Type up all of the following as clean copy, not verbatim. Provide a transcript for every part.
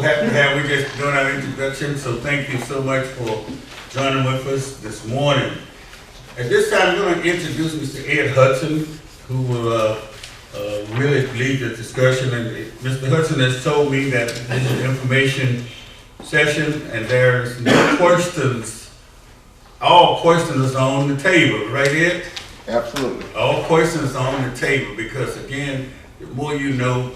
happy to have, we're just doing our introduction, so thank you so much for joining with us this morning. At this time, I'm going to introduce Mr. Ed Hudson, who will really lead the discussion. And Mr. Hudson has told me that this is an information session and there's no questions. All questions are on the table, right, Ed? Absolutely. All questions are on the table because, again, the more you know,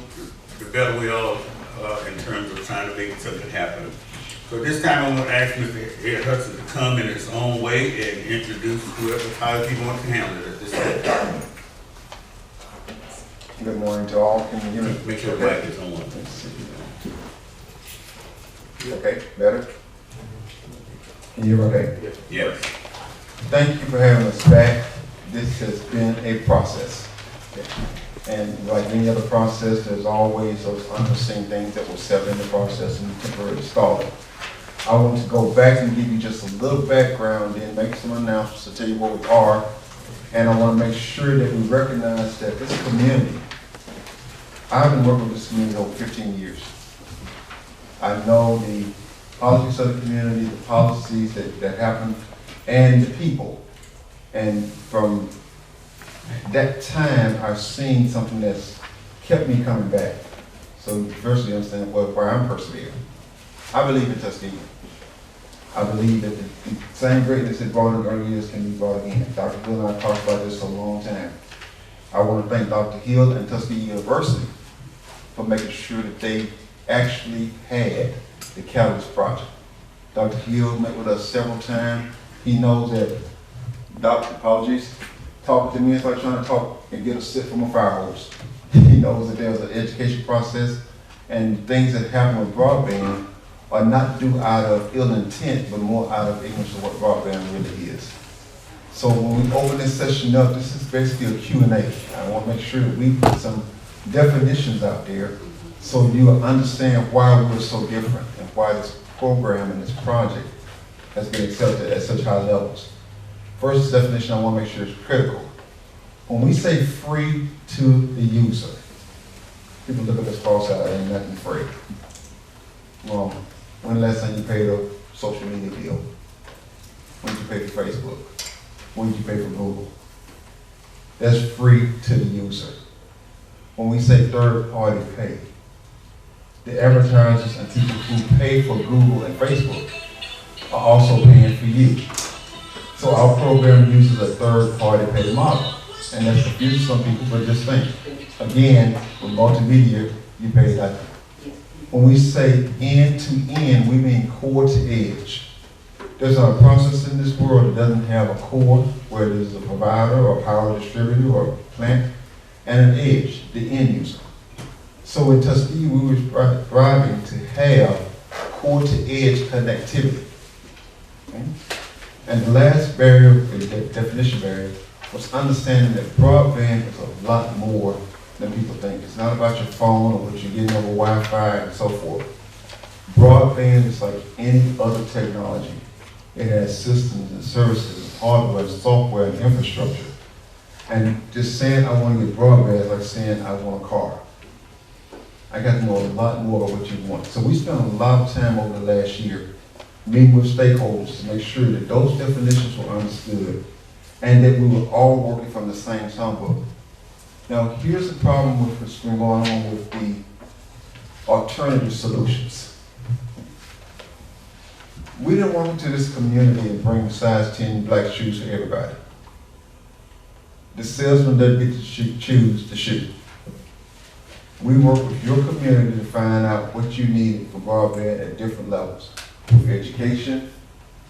the better we all are in terms of trying to make something happen. So this time I'm going to ask Mr. Ed Hudson to come in his own way and introduce how he wants to handle it at this time. Good morning to all. Can you hear me? Make sure the mic is on. Let's see. Okay, better? Can you hear me okay? Yes. Thank you for having us back. This has been a process. And like any other process, there's always those unforeseen things that will set in the process and temporarily stall it. I want to go back and give you just a little background and make some announcements to tell you what we are. And I want to make sure that we recognize that this community, I've been working with this community over 15 years. I know the politics of the community, the policies that happen, and the people. And from that time, I've seen something that's kept me coming back. So first you understand why I'm persevering. I believe in Tuskegee. I believe that the same greatness that brought in early years can be brought again. Dr. Hill and I talked about this for a long time. I want to thank Dr. Hill and Tuskegee University for making sure that they actually had the Catalyst Project. Dr. Hill met with us several times. He knows that, apologies, talking to me is like trying to talk and get a sip from a fire hose. He knows that there's an education process and things that happen with broadband are not due out of ill intent, but more out of ignorance of what broadband really is. So when we open this session up, this is basically a Q&A. I want to make sure that we put some definitions out there so you understand why we're so different and why this program and this project has been accepted at such high levels. First definition I want to make sure is critical. When we say free to the user, people look at this false out, ain't nothing free. Well, when the last time you paid a social media bill? When did you pay for Facebook? When did you pay for Google? That's free to the user. When we say third-party pay, the advertisers and people who pay for Google and Facebook are also paying for you. So our program uses a third-party pay model, and that's confusing some people, but just think. Again, with multimedia, you pay that. When we say end-to-end, we mean core to edge. There's not a process in this world that doesn't have a core, where there's a provider or a power distributor or a plant, and an edge, the end user. So in Tuskegee, we were striving to have core to edge connectivity. Okay? And the last barrier, the definition barrier, was understanding that broadband is a lot more than people think. It's not about your phone or what you're getting over Wi-Fi and so forth. Broadband is like any other technology. It has systems and services, and hardware, and software, and infrastructure. And just saying I want to get broadband is like saying I want a car. I got to know a lot more about what you want. So we spent a lot of time over the last year meeting with stakeholders to make sure that those definitions were understood and that we were all working from the same songbook. Now, here's the problem with what's been going on with the alternative solutions. We didn't walk into this community and bring size 10 black shoes for everybody. The salesman doesn't get to choose the shoe. We work with your community to find out what you need for broadband at different levels. With education,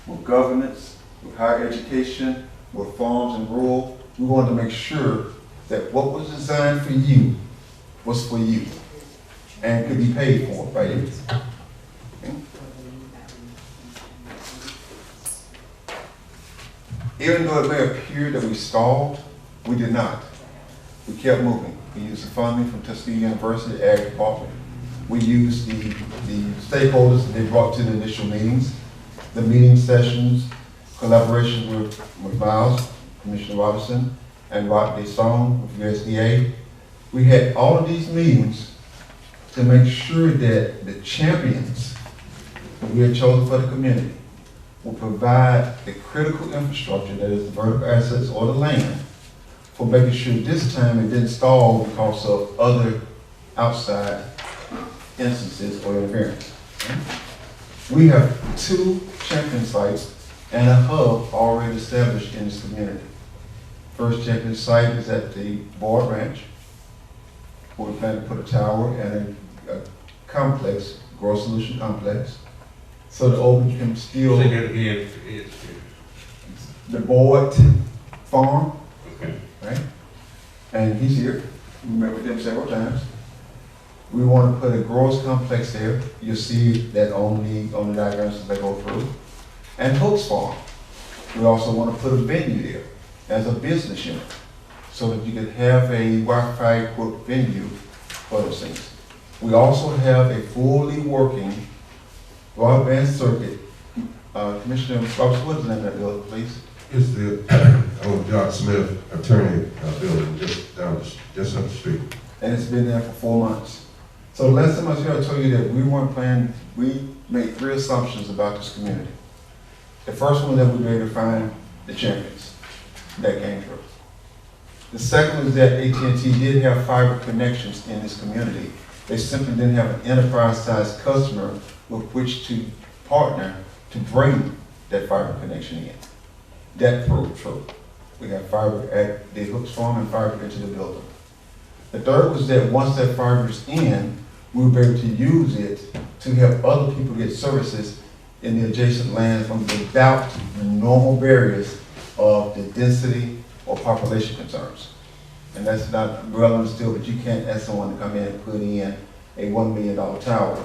with governance, with higher education, with farms and rural. We wanted to make sure that what was designed for you was for you and could be paid for by you. Okay? Even though it may appear that we stalled, we did not. We kept moving. We used the funding from Tuskegee University Ag Department. We used the stakeholders that they brought to the initial meetings, the meeting sessions, collaboration with Miles, Commissioner to make sure that the champions that we have chosen for the community will provide the critical infrastructure, that is the vertical assets or the land, for making sure this time it didn't stall because of other outside instances or interference. We have 2 champion sites and a hub already established in this community. First champion site is at the Board Ranch, where we plan to put a tower and a complex, growth solution complex, so the open can still. Say that again. The Board Farm, Okay. right? And he's here. We met with him several times. We want to put a growth complex there. You'll see that on the diagrams as they go through. And Hooks Farm. We also want to put a venue there as a business unit, so that you could have a Wi-Fi equipped venue for those things. We also have a fully working broadband circuit. Commissioner Roberts, what is the name of that building, please? It's the old John Smith attorney building just up the street. And it's been there for 4 months. So the last time I was here, I told you that we weren't planning, we made 3 assumptions about this community. The first one, that we were able to find the champions. That came true. The second was that AT&T did have fiber connections in this community. They simply didn't have an enterprise-sized customer with which to partner to bring that fiber connection in. That proved true. We have fiber at the Hooks Farm and fiber into the building. The third was that once that fiber is in, we will be able to use it to help other people get services in the adjacent lands without the normal barriers of the density or population concerns. And that's not well understood, but you can't ask someone to come in and put in a $1 million tower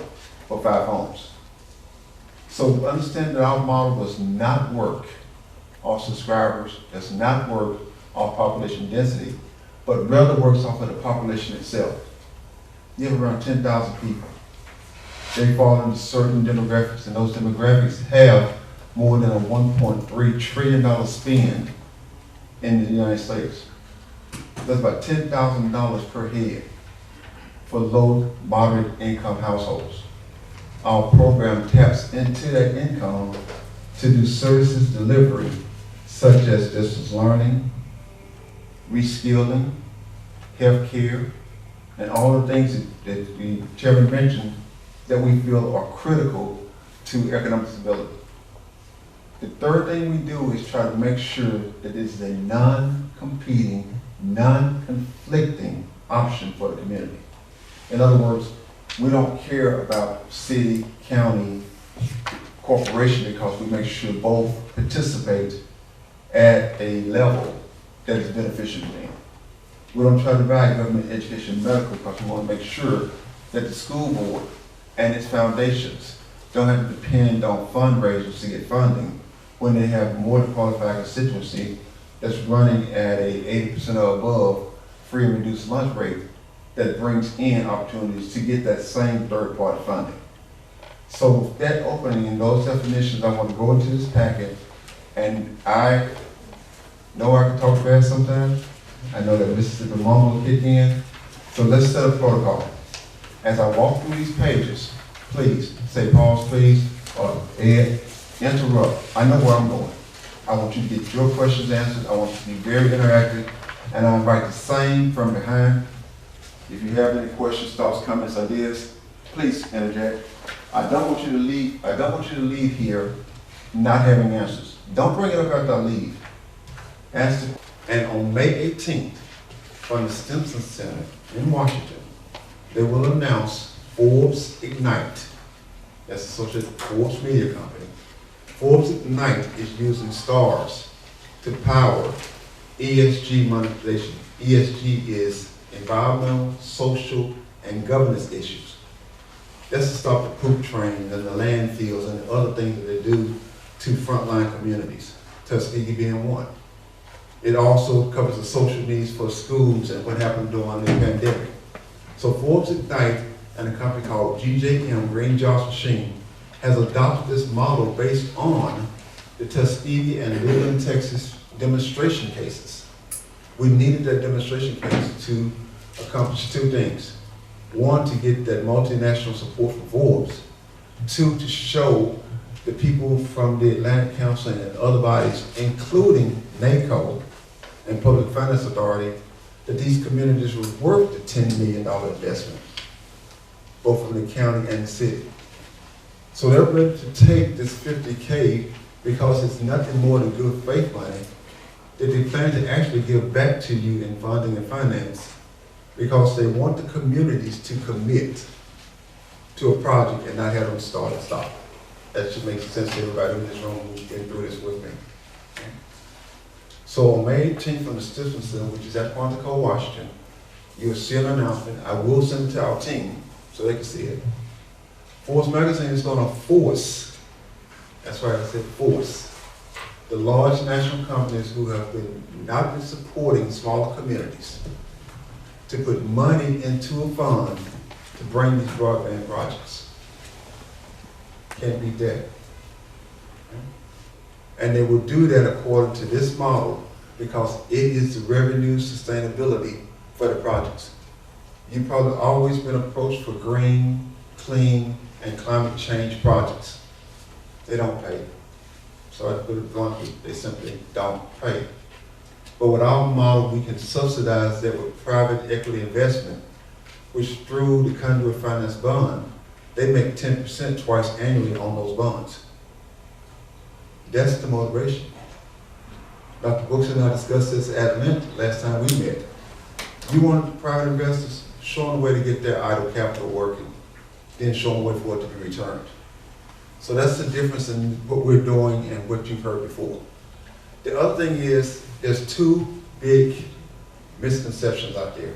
for 5 homes. So understand that our model does not work off subscribers, does not work off population density, but rather works off of the population itself. You have around 10,000 people. They fall into certain demographics, and those demographics have more than a $1.3 trillion spend in the United States. That's about $10,000 per head for low, moderate income households. Our program taps into that income to do services delivery, such as distance learning, reskilling, healthcare, and all the things that the chairman mentioned that we feel are critical to economic stability. The third thing we do is try to make sure that this is a non-competing, non-conflicting option for the community. In other words, we don't care about city, county, corporation, because we make sure both participate at a level that is beneficial to them. We don't try to divide government, education, and medical, because we want to make sure that the school board and its foundations don't have to depend on fundraisers to get funding when they have more than qualified constituency that's running at a 80% or above free and reduced lunch rate that brings in opportunities to get that same third-party funding. So with that opening and those definitions, I want to go into this packet, and I know I can talk fast sometimes. I know that Mississippi Mama will kick in. So let's set a protocol. As I walk through these pages, please say pause, please, or Ed, interrupt. I know where I'm going. I want you to get your questions answered. I want you to be very interactive, and I invite the same from behind. If you have any questions, thoughts, comments, ideas, please interject. I don't want you to leave. I don't want you to leave here not having answers. Don't bring it up after I leave. Ask the, and on May 18th, from the Stimson Center in Washington, they will announce Forbes Ignite. That's associated with Forbes Media Company. Forbes Ignite is using stars to power ESG monetization. ESG is environmental, social, and governance issues. That's to stop the poop trains and the landfills and the other things that they do to frontline communities, Tuskegee being one. It also covers the social needs for schools and what happened during the pandemic. So Forbes Ignite and a company called GJM, Green Jobs Machine, has adopted this model based on the Tuskegee and Midland, Texas demonstration cases. We needed that demonstration case to accomplish 2 things. one, to get that multinational support from Forbes. Two, to show the people from the Atlantic Council and other bodies, including NACO and Public Finance Authority, that these communities were worth the $10 million investment, both from the county and the city. So they're ready to take this $50K because it's nothing more than good faith money that they plan to actually give back to you in funding and finance, because they want the communities to commit to a project and not have them start and stop. That should make sense to everybody in this room who's been through this with me. So on May 18th on the Stifton Center, which is at Quantico, Washington, you'll see an announcement. I will send it to our team so they can see it. Force Magazine is going to force, that's why I said force, the large national companies who have not been supporting smaller communities to put money into a fund to bring these broadband projects. Can't beat that. And they will do that according to this model because it is the revenue sustainability for the projects. You've probably always been approached for green, clean, and climate change projects. They don't pay. Sorry to put it bluntly, they simply don't pay. But with our model, we can subsidize that with private equity investment, which through the conduit finance bond, they make 10% twice annually on those bonds. That's the motivation. Dr. Brooks and I discussed this at length last time we met. You want private investors, show them a way to get their idle capital working, then show them a way for it to be returned. So that's the difference in what we're doing and what you've heard before. The other thing is, there's two big misconceptions out there.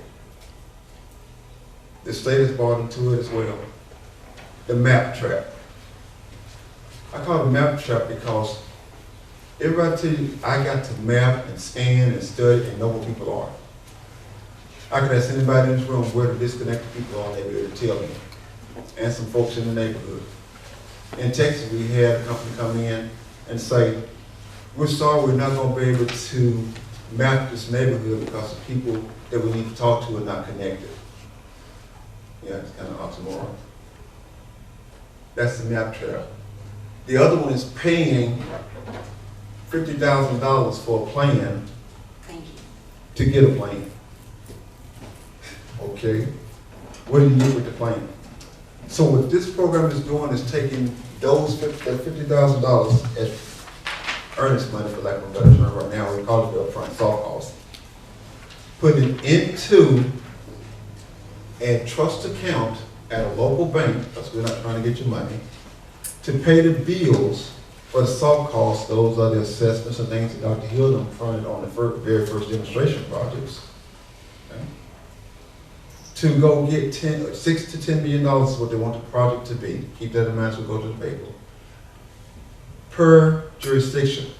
The state has bought into it as well. The map trap. I call it a map trap because everybody tell you, I got to map and scan and study and know what people are. I can ask anybody in this room where the disconnected people are, they'll be able to tell me. And some folks in the neighborhood. In Texas, we had a company come in and say, we're sorry we're not going to be able to map this neighborhood because the people that we need to talk to are not connected. Yeah, it's kind of oxymoron. That's the map trap. The other one is paying $50,000 for a plan to get a plan. Okay, what do you get with the plan? So what this program is doing is taking those $50,000 as earnest money, for lack of a better term right now, we call it the upfront soft cost, putting it into a trust account at a local bank, because we're not trying to get your money, to pay the bills for the soft costs. Those are the assessments and things that Dr. Hilden fronted on the very first demonstration projects. Okay. To go get $6 to $10 million is what they want the project to be. Keep that in mind as we go to the paper. Per jurisdiction.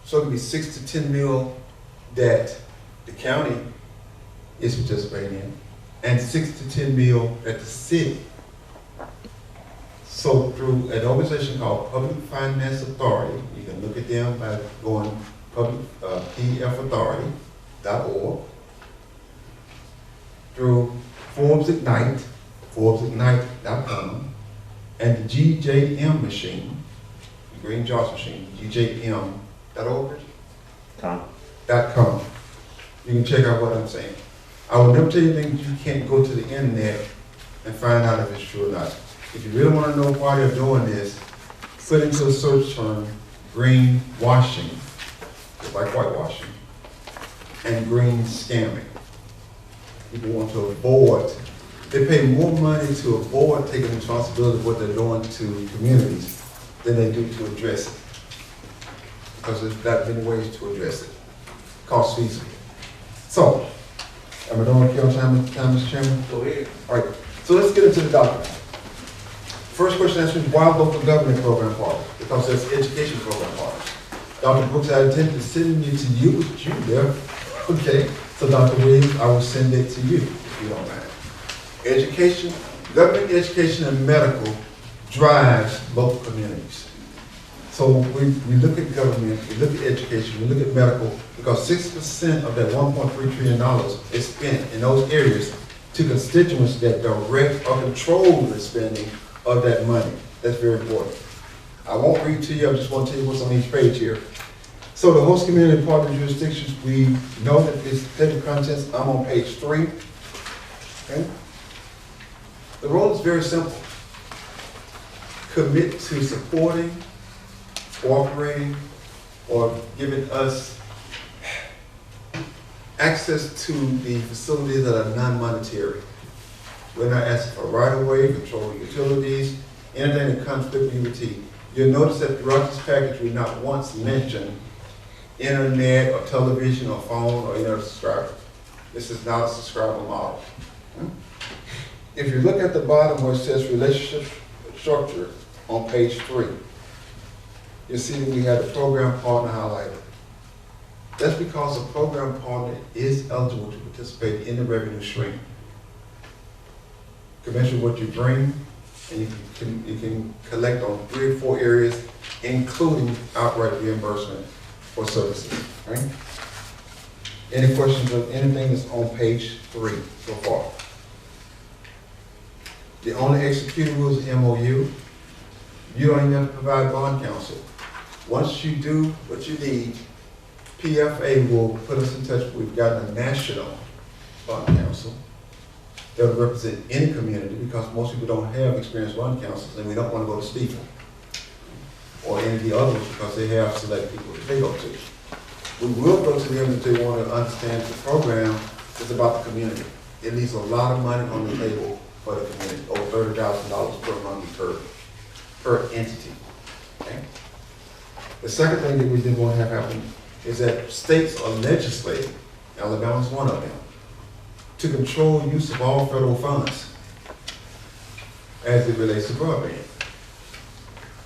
So it could be 6 to 10 mil that the county is participating in, and 6 to 10 mil at the city. So through an organization called Public Finance Authority, you can look at them by going pfauthority.org, through Forbes Ignite, ForbesIgnite.com, and the GJM machine, the Green Jobs machine, GJM.org. .com. You can check out what I'm saying. I will never tell you things you can't go to the internet and find out if it's true or not. If you really want to know why they're doing this, put into a search term green washing, just like whitewashing, and green scamming. People want to avoid, they pay more money to avoid taking responsibility of what they're doing to communities than they do to address it. Because there's not many ways to address it. Cost feasible. So, am I doing okay on time, Mr. Chairman? Go ahead. All right, so let's get into the document. First question answered, why local government program partners? Because there's education program partners. Dr. Brooks, I intended to send it to you, but you there. Okay, so Dr. Williams, I will send it to you, if you don't mind. Education, government education and medical drives local communities. So we look at government, we look at education, we look at medical, because 6% of that $1.3 trillion is spent in those areas to constituents that direct or control the spending of that money. That's very important. I won't read to you, I just want to tell you what's on each page here. So the host community partner jurisdictions, we know that it's table of contents. I'm on page 3. Okay? The role is very simple. Commit to supporting, cooperating, or giving us access to the facilities that are non-monetary. We're not asking for right-of-way, control utilities, anything that conflict with UT. You'll notice that throughout this package, we not once mentioned internet or television or phone or any other subscriber. This is not a subscriber model. If you look at the bottom where it says relationship structure on page 3, you'll see that we have the program partner highlighted. That's because a program partner is eligible to participate in the revenue stream. Convention what you bring, and you can collect on 3 or 4 areas, including outright reimbursement for services. Right? Any questions on anything that's on page 3 so far? The only executing rules is MOU. You don't even have to provide bond counsel. Once you do what you need, PFA will put us in touch. We've gotten a national bond counsel that will represent any community, because most people don't have experienced bond counsels, and we don't want to go to Stephen or any of the others because they have select people that they go to. We will go to them if they want to understand the program is about the community. It leaves a lot of money on the table for the community, over $30,000 per month per entity. Okay? The second thing that we didn't want to have happen is that states are legislating, Alabama's one of them, to control use of all federal funds as it relates to broadband.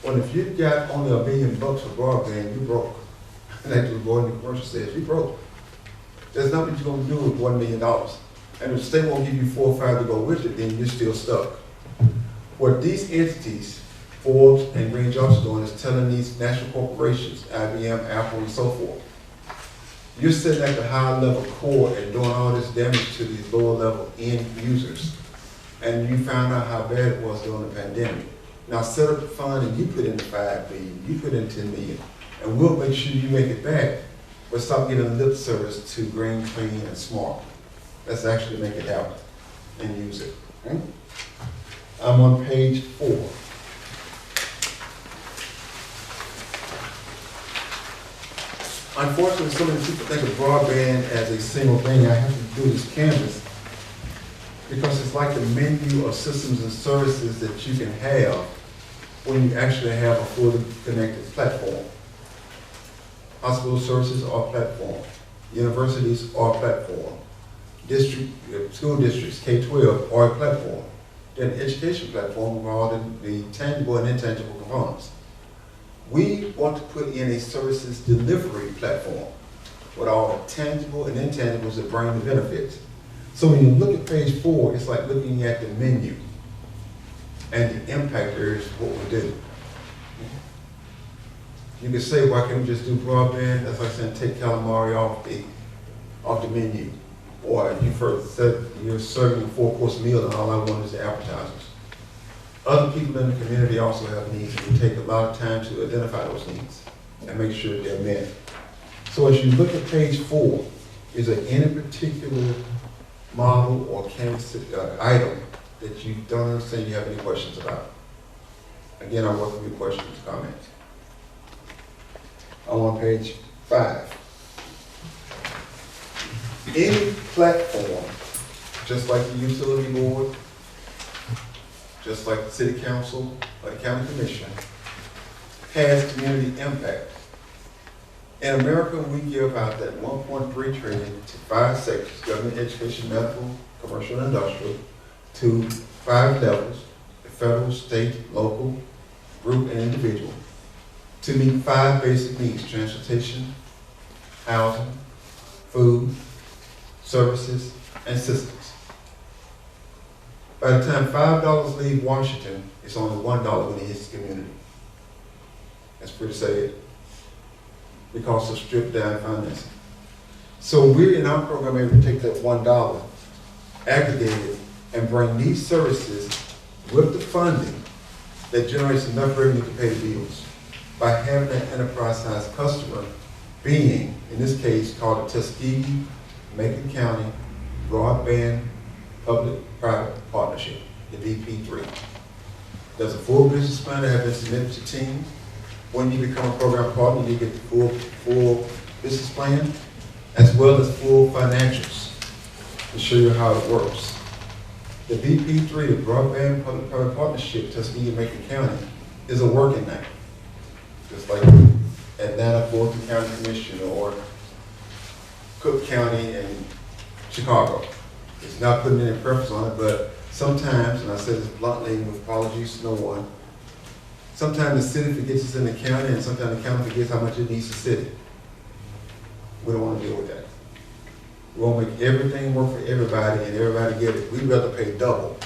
Well, if you've got only $1 million for broadband, you broke. And that's what the board in the commercial says, you broke. There's nothing you're going to do with $1 million. And if the state won't give you 4 or 5 to go with it, then you're still stuck. What these entities, Forbes and Green Jobs, are doing is telling these national corporations, IBM, Apple, and so forth, you're sitting at the high level core and doing all this damage to these lower level end users. And you found out how bad it was during the pandemic. Now set up the fund and you put in the 5 million, you put in 10 million, and we'll make sure you make it back, but stop giving lip service to green, clean, and smart. Let's actually make it happen and use it. Okay? I'm on page 4. Unfortunately, so many people think of broadband as a single thing. I have to do this canvas because it's like the menu of systems and services that you can have when you actually have a fully connected platform. Hospital services are platform. Universities are platform. School districts, K-12, are a platform. Then education platform with all the tangible and intangible components. We want to put in a services delivery platform with all the tangible and intangibles that bring the benefits. So when you look at page 4, it's like looking at the menu and the impact areas of what we do. You can say, why can't we just do broadband? That's like saying take calamari off the menu. Or you first said you're serving a 4-course meal and all I want is the appetizers. Other people in the community also have needs, and we take a lot of time to identify those needs and make sure they're met. So as you look at page 4, is there any particular model or canvas item that you don't understand you have any questions about? Again, I welcome your questions, comments. I'm on page 5. Any platform, just like the utility board, just like the city council or the county commission, has community impact. In America, we give out that $1.3 trillion to 5 sectors: government, education, medical, commercial, and industrial, to 5 levels: the federal, state, local, group, and individual, to meet 5 basic needs: transportation, housing, food, services, and systems. By the time $5 leave Washington, it's only $1 when it hits the community. That's pretty sad, because of stripped down financing. So we're in our program able to take that $1, aggregate it, and bring these services with the funding that generates enough revenue to pay the bills by having that enterprise-sized customer being, in this case, called the Tuskegee, Macon County Broadband Public-Private Partnership, the BP3. There's a full business plan that has been submitted to teams. When you become a program partner, you get the full business plan, as well as full financials to show you how it works. The BP3, the Broadband Public-Private Partnership, Tuskegee and Macon County, is a working name. Just like Atlanta, Fulton County Commission, or Cook County and Chicago. It's not putting any preference on it, but sometimes, and I said this bluntly with apologies to no one, sometimes the city forgets it's in the county, and sometimes the county forgets how much it needs the city. We don't want to deal with that. We want to make everything work for everybody and everybody get it. We'd rather pay double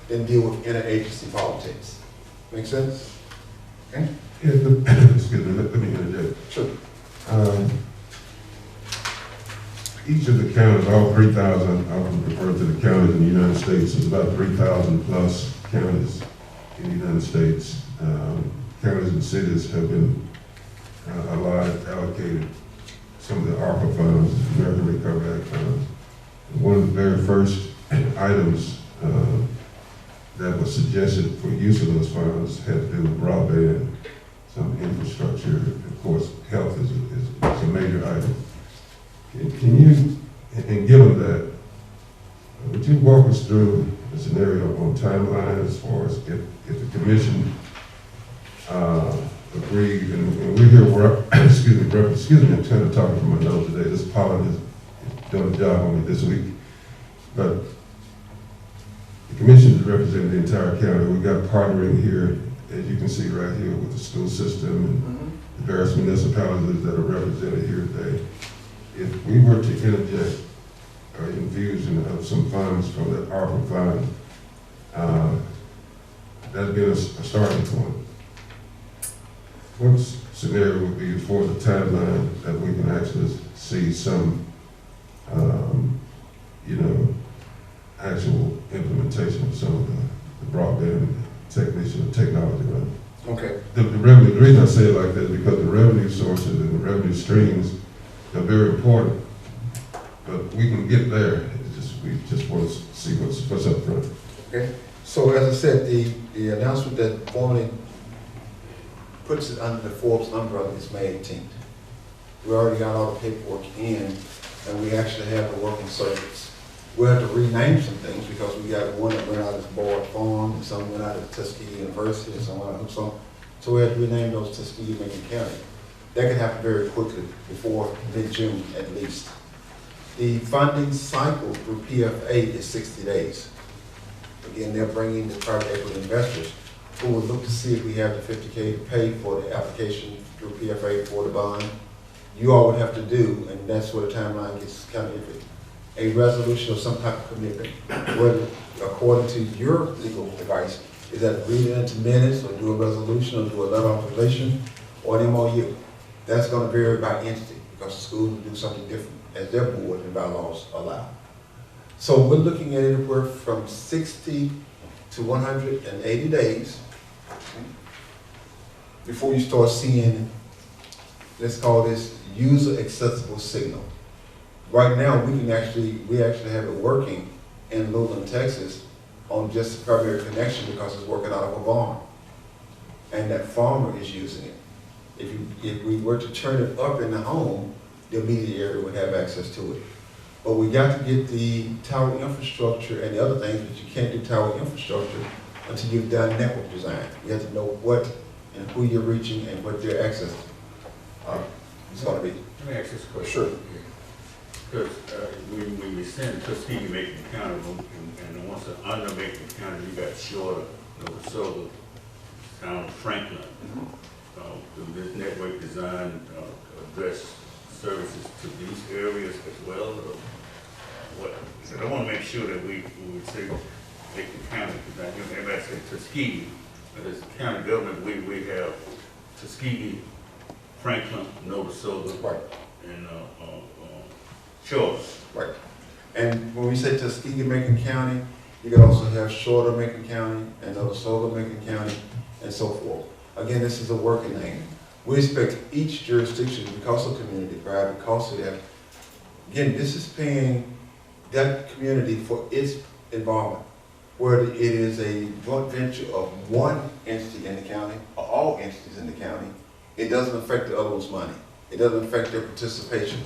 than deal with interagency politics. Make sense? Okay? Yeah, excuse me, let me interject. Sure. Each of the counties, all 3,000, I would refer to the counties in the United States, there's about 3,000 plus counties in the United States. Counties and cities have been allocated some of the ARPA funds, American Recovery Act funds. And one of the very first items that was suggested for use of those funds had to do with broadband, some infrastructure. Of course, health is a major item. Can you, and given that, would you walk us through the scenario on timeline as far as if the commission agreed, and we're here, excuse me, I'm kind of talking from my nose today. This pollen is doing a job on me this week. But the commission is representing the entire county. We've got partnering here, as you can see right here, with the school system and the various municipalities that are represented here today. If we were to interject infusion of some funds from that ARPA fund, that'd be a starting point. What scenario would be for the timeline that we can actually see some, actual implementation of some of the broadband technology, right? Okay. The revenue, the reason I say it like that is because the revenue sources and the revenue streams are very important, but we can get there. We just want to see what's up front. Okay. So as I said, the announcement that formally puts it under the Forbes umbrella is May 18th. We already got all the paperwork in, and we actually have the working circuits. We'll have to rename some things because we got one that went out as Board Farm, and some went out as Tuskegee University, and some went out so we have to rename those Tuskegee Macon County. That can happen very quickly, before mid-June at least. The funding cycle through PFA is 60 days. Again, they're bringing the private equity investors who will look to see if we have the $50K to pay for the application through PFA for the bond. You all would have to do, and that's where the timeline gets kind of iffy, a resolution or some type of commitment, whether according to your legal advice, is that read it into minutes or do a resolution or do a letter of authorization or an MOU. That's going to vary by entity because the schools will do something different as their board and bylaws allow. So we're looking at anywhere from 60 to 180 days before you start seeing, let's call this user accessible signal. Right now, we actually have it working in Luling, Texas on just the primary connection because it's working out of a barn. And that farmer is using it. If we were to turn it up in the home, the immediate area would have access to it. But we got to get the tower infrastructure and the other things, but you can't do tower infrastructure until you've done network design. You have to know what and who you're reaching and what their access is going to be. Let me ask this question. Sure. Because when we send Tuskegee, Macon County, and once under Macon County, you got Shorter, Solar, Town Franklin. This network design address services to these areas as well? Or what? So I want to make sure that we would say Macon County, because everybody says Tuskegee, but as a county government, we have Tuskegee, Franklin, Nova Solar, Right. and Shorter. Right. And when we say Tuskegee, Macon County, You can also have shorter Macon County, another solar Macon County, and so forth. Again, this is a working name. We expect each jurisdiction, because of community pride, because of that, again, this is paying that community for its involvement, whether it is a joint venture of one entity in the county or all entities in the county. It doesn't affect the other one's money. It doesn't affect their participation.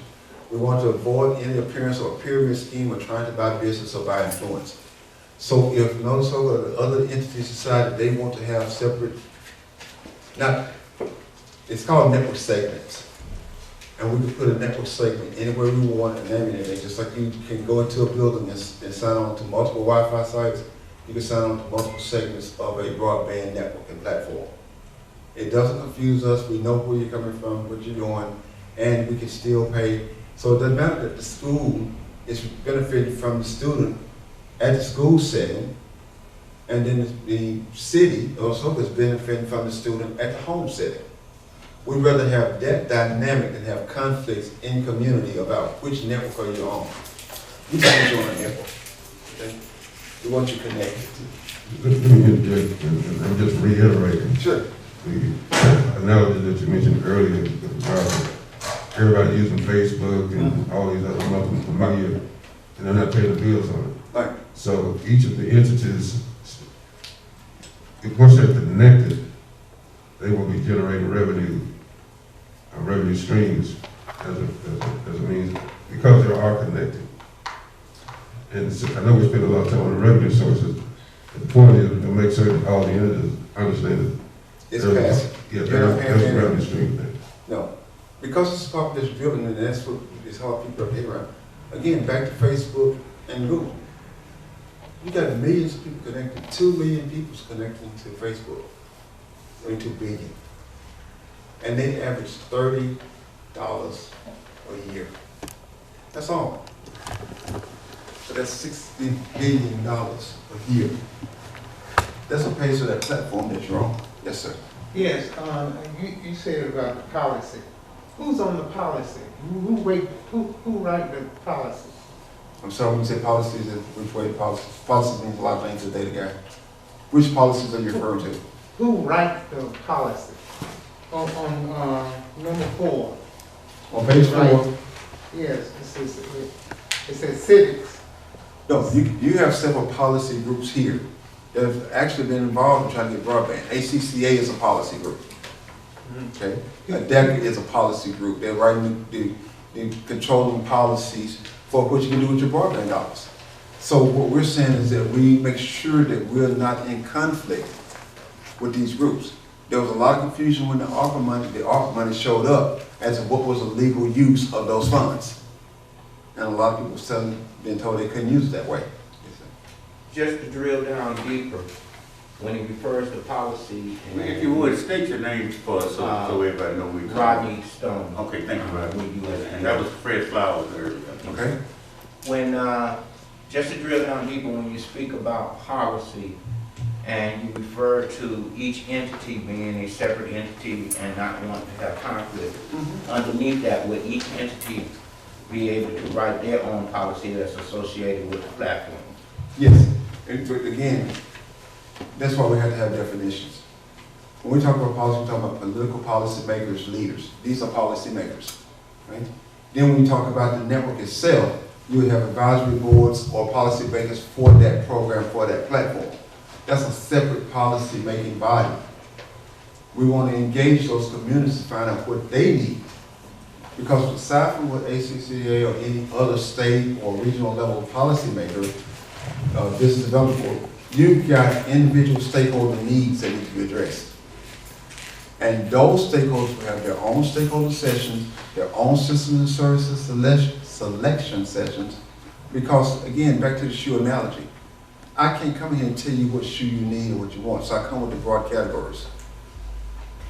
We want to avoid any appearance of a pyramid scheme of trying to buy business or buy influence. So if notice or the other entities decide that they want to have separate, it's called network segments. And we can put a network segment anywhere we want and name it. Just like you can go into a building and sign on to multiple Wi-Fi sites, you can sign on to multiple segments of a broadband network and platform. It doesn't confuse us. We know where you're coming from, what you're doing, and we can still pay. So it doesn't matter that the school is benefiting from the student at the school setting, and then the city also is benefiting from the student at the home setting. We'd rather have that dynamic than have conflicts in community about which network are you on. We want you on a network. Okay? We want you connected. Let me interject, and I'm just reiterating. Sure. The analogy that you mentioned earlier about everybody using Facebook and all these other multiple media, and they're not paying the bills on it. Right. So each of the entities, once they're connected, they will be generating revenue streams as a means, because they are connected. And so I know we spend a lot of time on the revenue sources, but the point is to make certain that all the entities understand that It's passive. yeah, there's a revenue stream there. No. Because it's a population driven, and that's what it's hard people to get around. Again, back to Facebook and Google. You got millions of people connected, 2 million people connecting to Facebook. 22 billion. And they average $30 a year. That's all. So that's $60 billion a year. That's what pays for that platform that you're on. Yes, sir. Yes, you said about the policy. Who's on the policy? Who write the policy? I'm sorry, when you say policies, which way policy? Policy means a lot of things to the data guy. Which policies are you referring to? Who writes the policy? On number 4. On page 4? Yes, it says civics. No, you have several policy groups here that have actually been involved in trying to get broadband. ACCA is a policy group. Okay? DECA is a policy group. They're writing the controlling policies for what you can do with your broadband dollars. So what we're saying is that we make sure that we're not in conflict with these groups. There was a lot of confusion when the ARPA money showed up as to what was the legal use of those funds. And a lot of people been told they couldn't use it that way. Just to drill down deeper, when he refers to policy. If you would, state your name for us so everybody knows we. Rodney Stone. Okay, thank you, Rodney. With US. And that was Fred Flowers earlier. Okay? When, just to drill down deeper, when you speak about policy and you refer to each entity being a separate entity and not wanting to have conflict, underneath that, would each entity be able to write their own policy that's associated with the platform? Yes. But again, that's why we have to have definitions. When we talk about policy, we talk about political policy makers, leaders. These are policy makers, right? Then when we talk about the network itself, you would have advisory boards or policy makers for that program, for that platform. That's a separate policy making body. We want to engage those communities to find out what they need. Because aside from what ACCA or any other state or regional level policy maker, business development board, you've got individual stakeholder needs that need to be addressed. And those stakeholders will have their own stakeholder sessions, their own systems and services selection sessions, because again, back to the shoe analogy, I can't come here and tell you what shoe you need or what you want, so I come with the broad categories.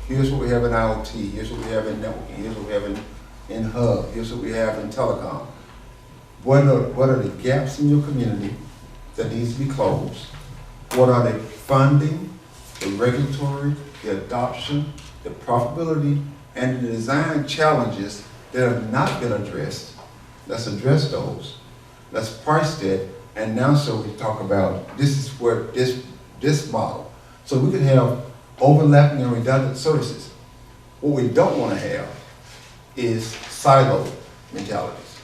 Here's what we have in IoT, here's what we have in networking, here's what we have in hub, here's what we have in telecom. What are the gaps in your community that needs to be closed? What are the funding, the regulatory, the adoption, the profitability, and the design challenges that have not been addressed? Let's address those. Let's price that, And now so we talk about, this is where this model. So we could have overlapping and redundant services. What we don't want to have is silo mentalities.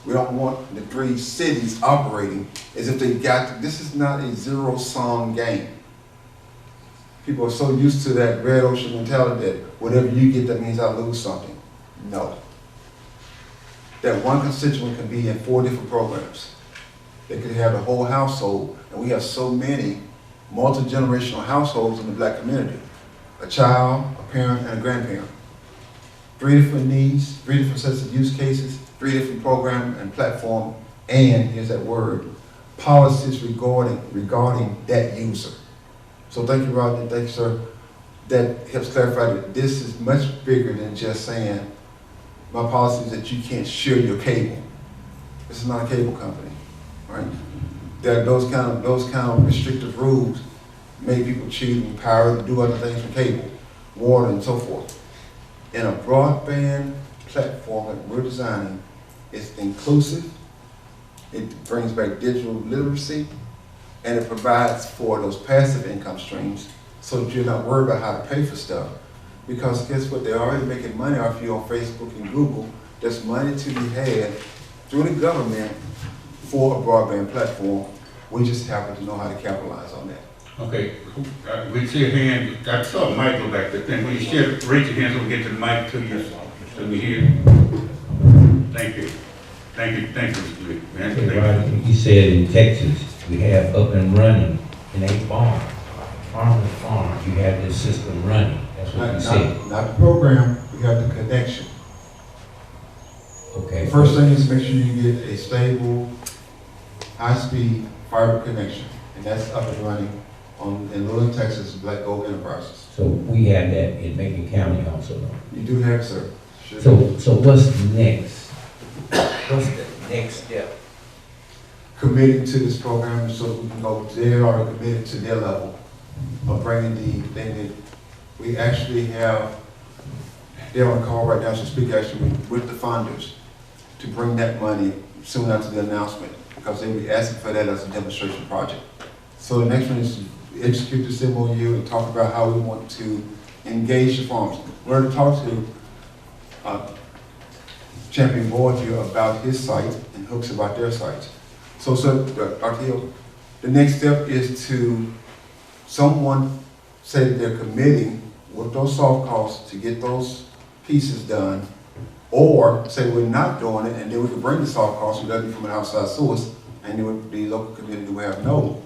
We don't want the 3 cities operating as if they got, this is not a zero-sum game. People are so used to that red ocean mentality that whatever you get, that means I lose something. No. That one constituent can be in 4 different programs. They could have the whole household, and we have so many multi-generational households in the Black community. A child, a parent, and a grandparent. 3 different needs, 3 different sets of use cases, 3 different program and platform, and, here's that word, policies regarding that user. So thank you, Rodney, thank you, sir. That helps clarify that this is much bigger than just saying, my policy is that you can't share your cable. This is not a cable company, right? There are those kind of restrictive rules make people cheat and power to do other things with cable, water, and so forth. In a broadband platform that we're designing, it's inclusive, it brings back digital literacy, and it provides for those passive income streams so that you're not worried about how to pay for stuff. Because guess what, they're already making money off you on Facebook and Google. There's money to be had through the government for a broadband platform. We just happen to know how to capitalize on that. Okay, we see a hand, I saw Michael back there, then will you share, raise your hand so we get to the mic to you, so we hear? Thank you, Mr. Lee. Man, Okay, thank you. right. You said in Texas, we have up and running in a farm to farm, you have this system running. That's what you said. Not the program, we have the connection. Okay. The first thing is make sure you get a stable, high-speed fiber connection, and that's up and running in Lowland, Texas, Black Gold Enterprises. So we have that in Macon County also, though. You do have, sir. Sure. So what's next? What's the next step? Committing to this program so that we can go, they are committed to their level of bringing the thing that we actually have. They're on a call right now, so speak actually with the funders to bring that money soon after the announcement, because they will be asking for that as a demonstration project. So the next one is to execute this MOU and talk about how we want to engage the farmers. We're going to talk to Champion Board here about his site and Hooks about their sites. So, Dr. Hill, the next step is to someone say that they're committing with those soft costs to get those pieces done, or say we're not doing it, and then we can bring the soft costs directly from an outside source, and then the local community will have no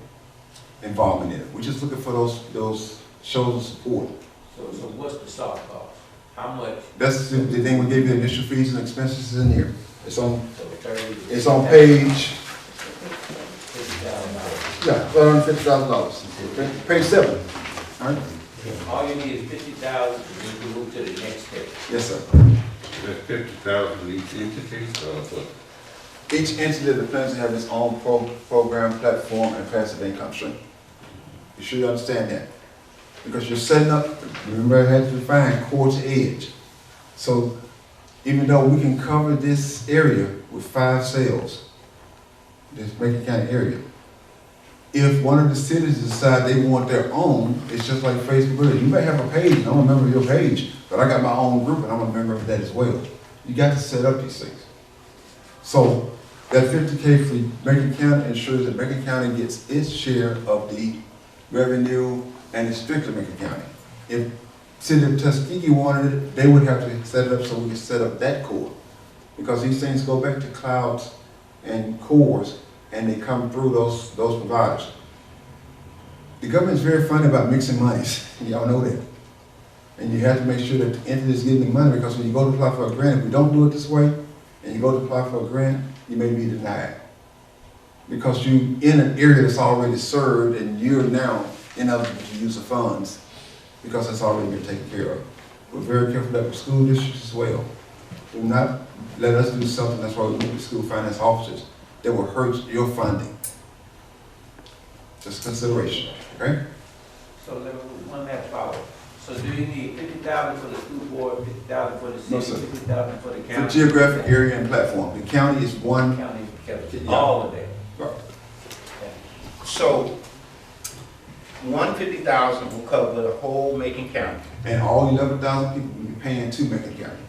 involvement in it. We're just looking for those shows of support. So what's the soft cost? How much? That's the thing we gave you, initial fees and expenses in here. It's on So page, $50,000. yeah, $150,000. Page 7. All right? All you need is $50,000 and you can move to the next step. Yes, sir. That's 50,000 each entity, so what? Each entity that plans to have its own program, platform, and passive income stream. You should understand that. Because you're setting up, remember I had to define core to edge. So even though we can cover this area with 5 cells, this Macon County area, if one of the cities decide they want their own, it's just like Facebook. You may have a page, and I'm a member of your page, but I got my own group and I'm a member of that as well. You got to set up these things. So that $50K for Macon County ensures that Macon County gets its share of the revenue, and it's strictly Macon County. If City of Tuskegee wanted it, they would have to set it up so we can set up that core. Because these things go back to clouds and cores, and they come through those providers. The government is very funny about mixing monies, y'all know that. And you have to make sure that the entity is getting the money, because when you go to apply for a grant, if we don't do it this way, and you go to apply for a grant, you may be denied. Because you're in an area that's already served, and you're now ineligible to use the funds, because it's already been taken care of. We're very careful that with school districts as well. Do not let us do something, that's why we meet with school finance officers, that will hurt your funding. Just consideration, okay? So let me, one last follow. So do you need $50,000 for the school board, $50,000 for the city, No, sir. $50,000 for the The county? geographic area and platform. The county is one. County, Yeah. all of that. Right. So, 150,000 will cover the whole Macon County. And all 11,000 people will be paying to Macon County.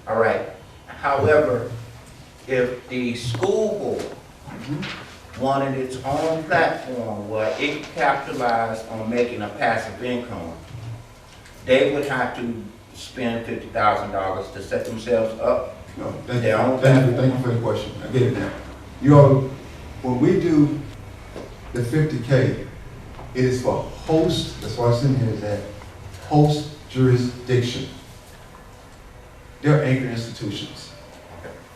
All right. However, if the school board wanted its own platform where it capitalized on making a passive income, they would have to spend $50,000 to set themselves up. No, Thank you for the question. I get it now. You all, when we do the 50K, it is for host, that's why it's in here, is that host jurisdiction. They're anchor institutions.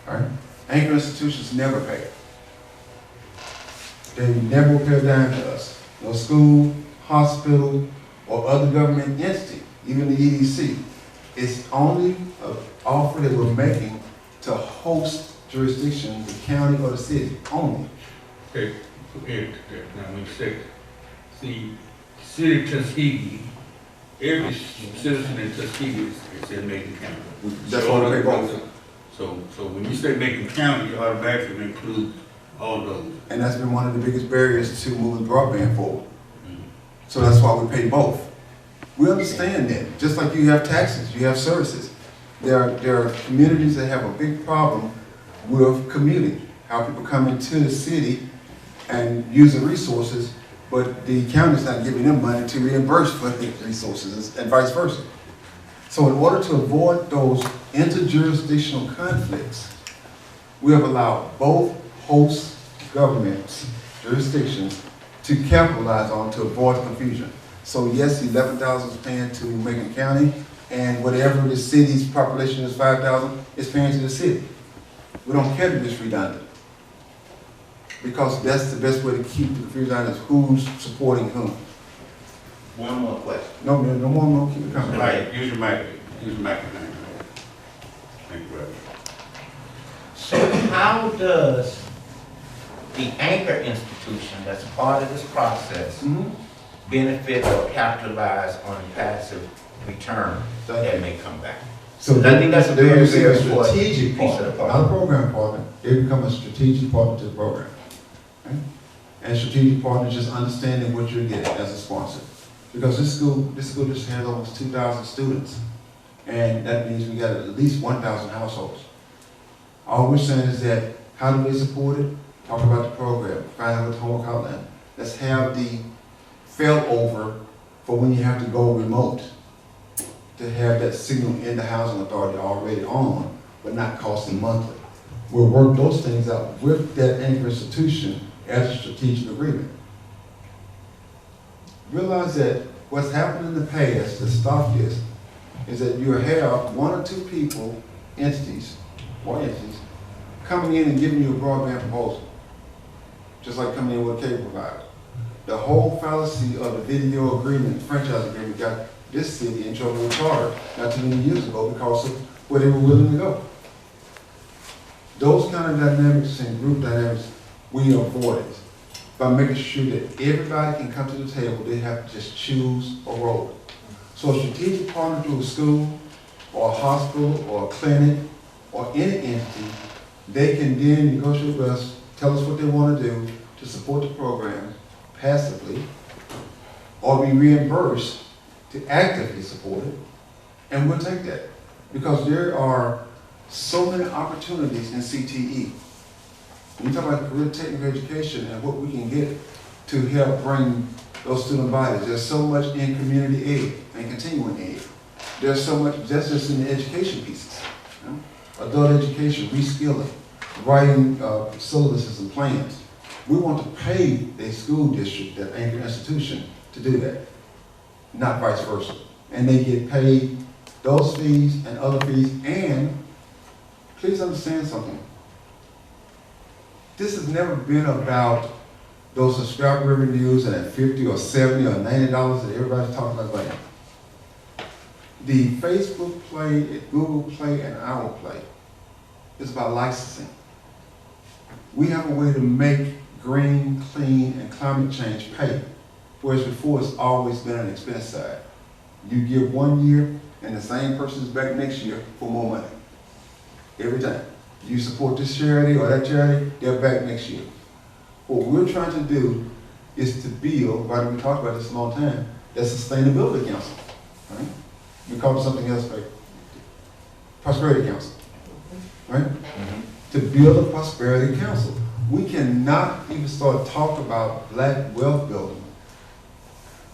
All right? Anchor institutions never pay. They never will pay a dime to us. No school, hospital, or other government entity, even the EDC. It's only an offer that we're making to host jurisdiction, the county or the city, only. Okay, now when you say, see, city of Tuskegee, every citizen in Tuskegee is in Macon County. That's why we pay both. So when you say Macon County, you automatically include all those. And that's been one of the biggest barriers to moving broadband forward. So that's why we pay both. We understand that, just like you have taxes, you have services. There are communities that have a big problem with commuting, how people come into the city and use the resources, but the county's not giving them money to reimburse for the resources, and vice versa. So in order to avoid those interjurisdictional conflicts, we have allowed both host governments, jurisdictions, to capitalize on to avoid confusion. So yes, 11,000 is paying to Macon County, and whatever the city's population is 5,000, is paying to the city. We don't care that it's redundant, because that's the best way to keep the confusion out, is who's supporting whom. One more question. No, more, keep it coming. Right, use your mic. Thank you, brother. So how does the anchor institution that's part of this process benefit or capitalize on the passive return that may come back? So I think that's a they very, receive very a important strategic piece of partner, the puzzle. not a program partner. They become a strategic partner to the program. Okay? And strategic partner is just understanding what you're getting as a sponsor. Because this school just has almost 2,000 students. And that means we got at least 1,000 households. All we're saying is that, how do they support it? Talk about the program, find out what the homework outline. Let's have the failover for when you have to go remote, to have that signal in the housing authority already on, but not costing monthly. We'll work those things out with that anchor institution as a strategic agreement. Realize that what's happened in the past to stop this is that you have one or two people, entities, coming in and giving you a broadband proposal, just like coming in with a cable provider. The whole fallacy of the video agreement, franchise agreement, got this city in trouble with charter not too many years ago because of where they were willing to go. Those kind of dynamics and group dynamics, we avoid it by making sure that everybody can come to the table. They have to just choose a role. So a strategic partner through a school or a hospital or a clinic or any entity, they can then negotiate with us, tell us what they want to do to support the program passively, or be reimbursed to actively support it, and we'll take that. Because there are so many opportunities in CTE. When you talk about career technical education and what we can get to help bring those student bodies, there's so much in community aid and continuing aid. There's so much, that's just in the education pieces. You know? Adult education, reskilling, writing syllabuses and plans. We want to pay the school district, that anchor institution, to do that, not vice versa. And they get paid those fees and other fees, and please understand something. This has never been about those subscriber revenues and at $50 or $70 or $90 that everybody's talking about. The Facebook Play, Google Play, and our Play is about licensing. We have a way to make green, clean, and climate change pay, whereas before it's always been an expense side. You give 1 year, and the same person's back next year for more money. Every time. You support this charity or that charity, they're back next year. What we're trying to do is to build, right, we talked about this a long time, that sustainability council, right? We call it something else, like prosperity council, right? To build a prosperity council. We cannot even start talking about black wealth building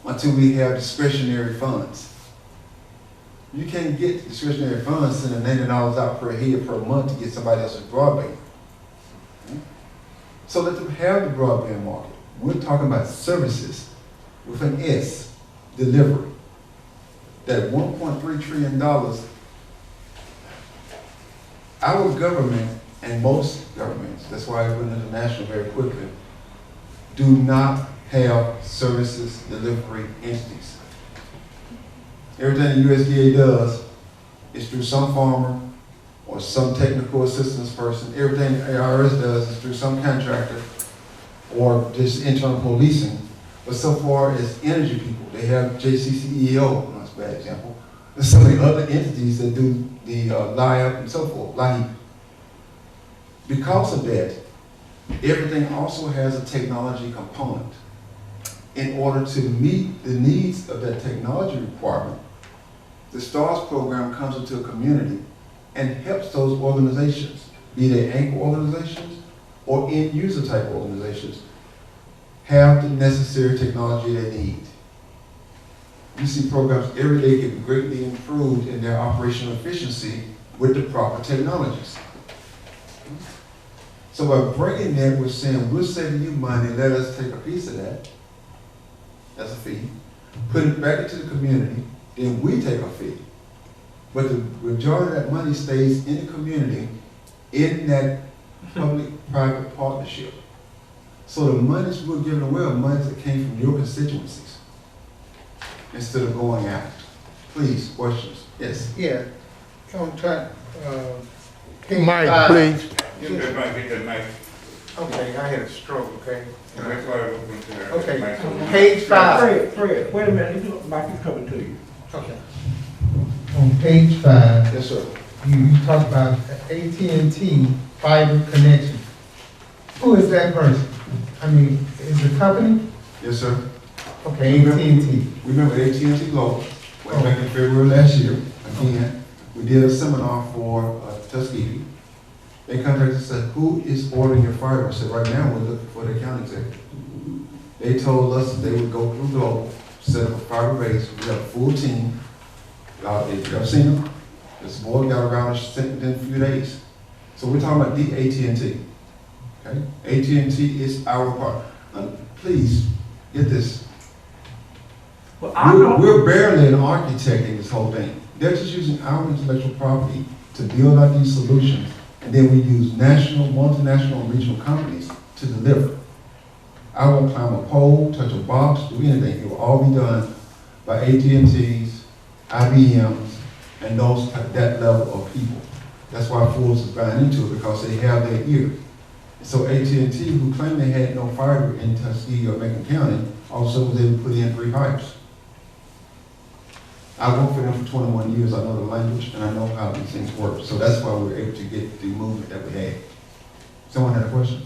until we have discretionary funds. You can't get discretionary funds sending $90 out per head per month to get somebody else's broadband. So let them have the broadband market. We're talking about services with an S, delivery. That $1.3 trillion, our government and most governments, that's why I went international very quickly, do not have services delivery entities. Everything the USDA does is through some farmer or some technical assistance person. Everything the IRS does is through some contractor or just internal policing. But so far as energy people, they have JCCEO, that's a bad example. There's so many other entities that do the LIHEAP and so forth, LIHEAP. Because of that, everything also has a technology component. In order to meet the needs of that technology requirement, the STARS program comes into a community and helps those organizations, be they anchor organizations or end user type organizations, have the necessary technology they need. You see programs every day get greatly improved in their operational efficiency with the proper technologies. So by bringing that, we're saying, we're saving you money, let us take a piece of that. That's a fee. Put it back into the community, then we take a fee. But the majority of that money stays in the community in that public-private partnership. So the monies we're giving away are monies that came from your constituencies instead of going out. Please, questions? Yes. Yeah, on track, Mike, please. Get that mic, get that mic. Okay, I had a stroke, okay? That's why I went to that. Okay, Mic. page 5. Fred, wait a minute, Mike is coming to you. Okay. On page 5, Yes, sir. you talk about AT&T fiber connection. Who is that person? I mean, is the company? Yes, sir. Okay, AT&T. Remember AT&T Global, way back in February last year, again, we did a seminar for Tuskegee. They contacted us and said, who is ordering your fiber? I said, right now, we're looking for the account executive. They told us that they would go through Global, set up a fiber base, we have a full team. If you've ever seen them, this board got around within a few days. So we're talking about the AT&T. Okay? AT&T is our partner. Please, get this. Well, We're barely an architect in this whole thing. They're just using our intellectual property to build out these solutions, and then we use national, multinational, and regional companies to deliver. I won't climb a pole, touch a box, do anything. It will all be done by AT&Ts, IBMs, and those at that level of people. That's why Fools is buying into it, because they have their ear. So AT&T, who claimed they had no fiber in Tuskegee or Macon County, also was able to put in 3 pipes. I worked for them for 21 years. I know the language and I know how these things work. So that's why we're able to get the movement that we had. Someone had a question?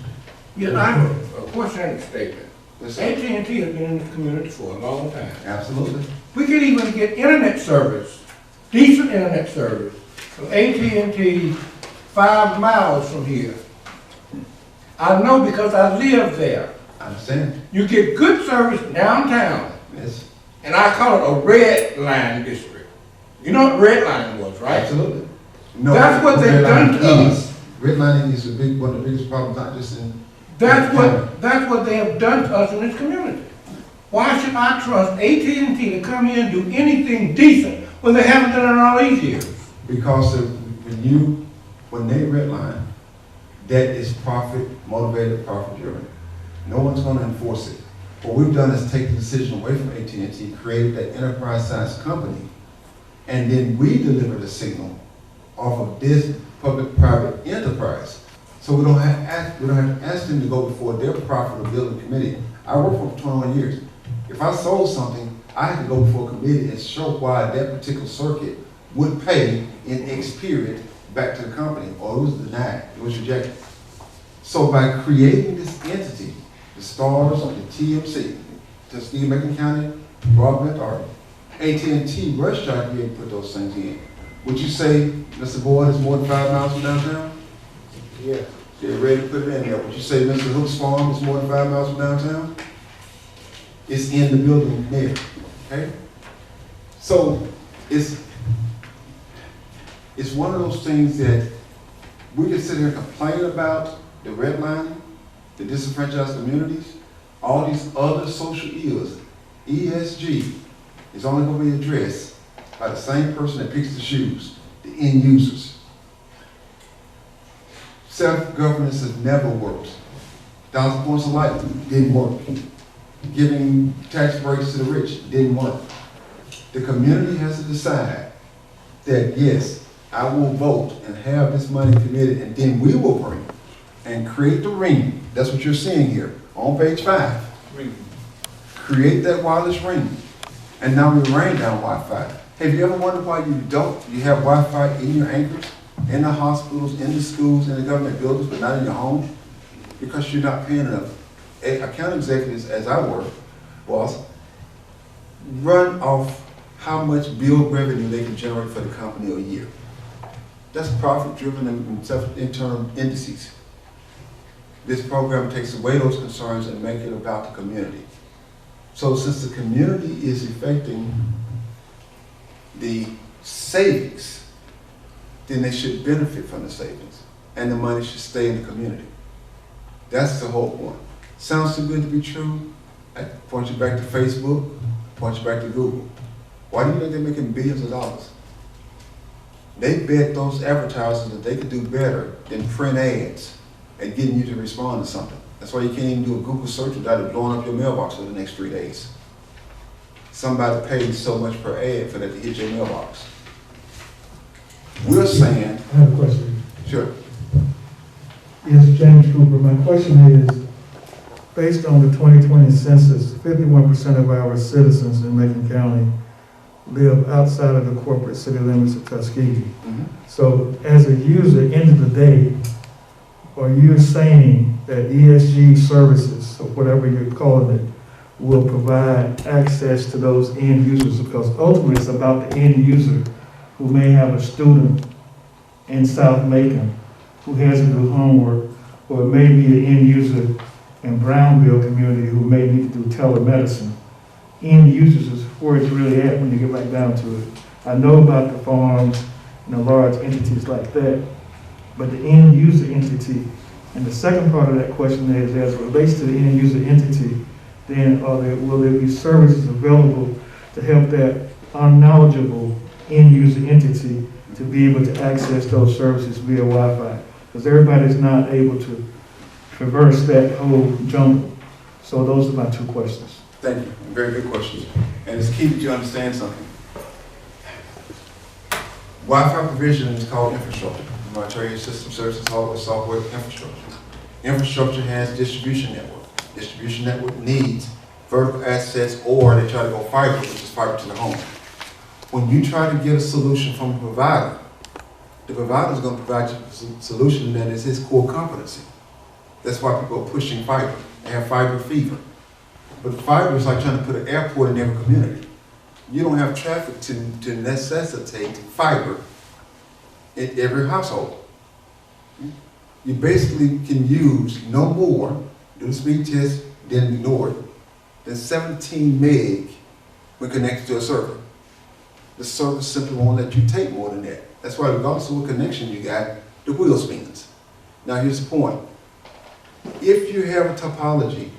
Yeah, I have a question and a statement. Yes, sir. AT&T has been in this community for a long time. Absolutely. We can even get internet service, decent internet service, from AT&T 5 miles from here. I know because I live there. I understand. You get good service downtown, Yes. and I call it a red line district. You know what red line was, right? Absolutely. That's what they've done to us. Redlining is one of the biggest problems, not just in. That's what they have done to us in this community. Why should I trust AT&T to come here and do anything decent when they haven't done it all these years? Because when they redline, that is profit motivated, profit driven. No one's going to enforce it. What we've done is take the decision away from AT&T, create that enterprise-sized company, and then we deliver the signal off of this public-private enterprise. So we don't have to ask them to go before their profitability committee. I worked for 21 years. If I sold something, I had to go before a committee and show why that particular circuit would pay in X period back to the company, or it was denied, it was rejected. So by creating this entity, the STARS, the TMC, Tuskegee, Macon County, Broadband, or AT&T rush out here and put those things in. Would you say, Mr. Boyd, is more than 5 miles from downtown? Yes. They're ready to put it in there. Would you say Mr. Hook's Farm is more than 5 miles from downtown? It's in the building there, okay? So it's one of those things that we can sit here and complain about the redlining, the disenfranchised communities, all these other social ills. ESG is only going to be addressed by the same person that picks the shoes, the end users. Self-governance has never worked. 1,000 points of light didn't work. Giving tax breaks to the rich didn't work. The community has to decide that, yes, I will vote and have this money committed, and then we will bring and create the ring. That's what you're seeing here on page 5. Create that wireless ring. And now we rain down Wi-Fi. Have you ever wondered why you have Wi-Fi in your anchors, in the hospitals, in the schools, in the government buildings, but not in your home? Because you're not paying enough. Account executives, as I work, run off how much bill revenue they can generate for the company a year. That's profit-driven and internal indices. This program takes away those concerns and make it about the community. So since the community is affecting the savings, then they should benefit from the savings, and the money should stay in the community. That's the whole point. Sounds too good to be true? I point you back to Facebook, point you back to Google. Why do you think they're making billions of dollars? They bet those advertisers that they could do better than print ads at getting you to respond to something. That's why you can't even do a Google search without it blowing up your mailbox for the next 3 days. Somebody pays so much per ad for that to hit your mailbox. We're saying... I have a question. Sure. Yes, James Cooper. My question is, based on the 2020 census, 51% of our citizens in Macon County live outside of the corporate city limits of Tuskegee. Mm-hmm. So as a user, end of the day, are you saying that ESG services, or whatever you're calling it, will provide access to those end users? Because ultimately it's about the end user who may have a student in South Macon who has to do homework, or it may be an end user in Brownville community who may need to do telemedicine. End users is where it's really at when you get back down to it. I know about the farms and the large entities like that, but the end user entity, and the second part of that question is, as it relates to the end user entity, then will there be services available to help that unknowledgeable end user entity to be able to access those services via Wi-Fi? Because everybody's not able to traverse that whole jungle. So those are my 2 questions. Thank you. Very good questions. And it's key that you understand something. Wi-Fi provision is called infrastructure. Monitoring system services, hardware, software, infrastructure. Infrastructure has distribution network. Distribution network needs vertical access, or they try to go fiber, which is fiber to the home. When you try to get a solution from a provider, the provider is going to provide you a solution that is his core competency. That's why people are pushing fiber. They have fiber fever. But fiber is like trying to put an airport in every community. You don't have traffic to necessitate fiber in every household. You basically can use no more, do the speed test, then ignore it, than 17 meg when connected to a server. The server simply won't let you take more than that. That's why regardless of what connection you got, the wheel spins. Now here's the point. If you have a topology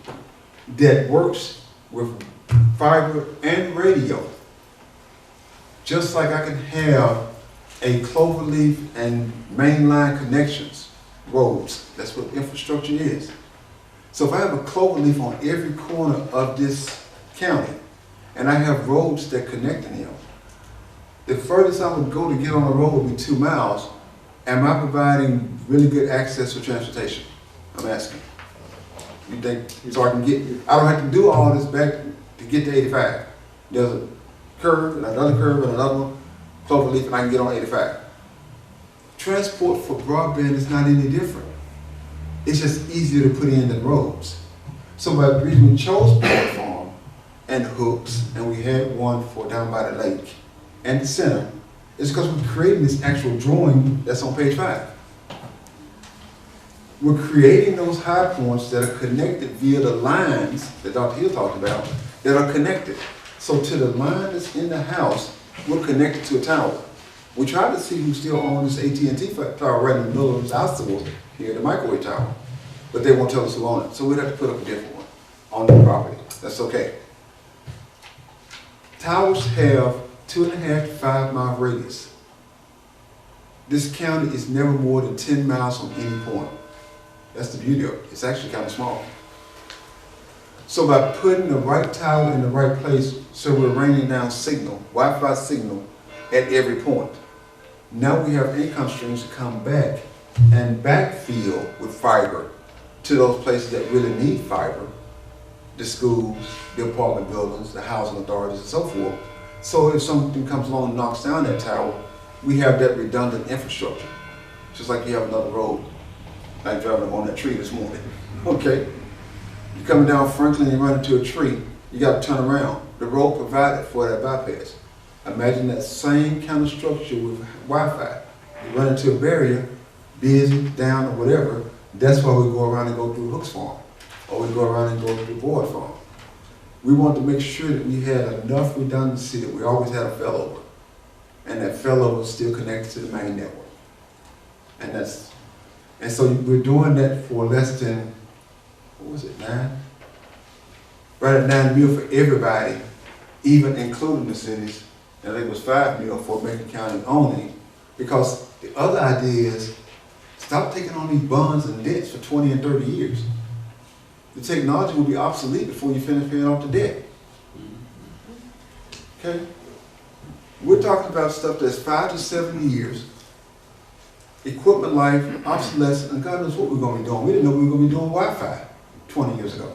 that works with fiber and radio, just like I can have a cloverleaf and mainline connections, roads, that's what infrastructure is. So if I have a cloverleaf on every corner of this county, and I have roads that connect to them, the furthest I would go to get on a road would be 2 miles. Am I providing really good access for transportation? I'm asking. You think, so I don't have to do all this back to get to 85. There's a curve and another curve and another one, cloverleaf, and I can get on 85. Transport for broadband is not any different. It's just easier to put in than roads. So by the reason we chose Broad Farm and Hooks, and we had one for down by the lake and the center, is because we're creating this actual drawing that's on page 5. We're creating those high points that are connected via the lines that Dr. Hill talked about that are connected. So to the line that's in the house, we're connected to a tower. We tried to see who still owns this AT&T tower right in the middle of this house here, the microwave tower. But they won't tell us who owns it. So we'd have to put up a different one on the property. That's okay. Towers have 2.5 to 5 mile radius. This county is never more than 10 miles from any point. That's the beauty of it. It's actually kind of small. So by putting the right tower in the right place, so we're raining down signal, Wi-Fi signal at every point. Now we have income streams to come back and backfill with fiber to those places that really need fiber, the schools, the apartment buildings, the housing authorities, and so forth. So if something comes along and knocks down that tower, we have that redundant infrastructure. Just like you have another road, like driving on that tree this morning, okay? You're coming down Franklin and you run into a tree, you got to turn around. The road provided for that bypass. Imagine that same kind of structure with Wi-Fi. You run into a barrier, busy, down, or whatever, that's why we go around and go through Hooks Farm, or we go around and go through Broad Farm. We want to make sure that we had enough redundancy that we always had a failover, and that failover is still connected to the main network. And so we're doing that for less than, what was it, 9? Right at $9 million for everybody, even including the cities. And I think it was $5 million for Macon County only, because the other idea is stop taking on these bonds and debts for 20 and 30 years. The technology will be obsolete before you finish paying off the debt. Okay? We're talking about stuff that's 5 to 7 years, equipment life, obsolescence, and God knows what we're going to be doing. We didn't know we were going to be doing Wi-Fi 20 years ago.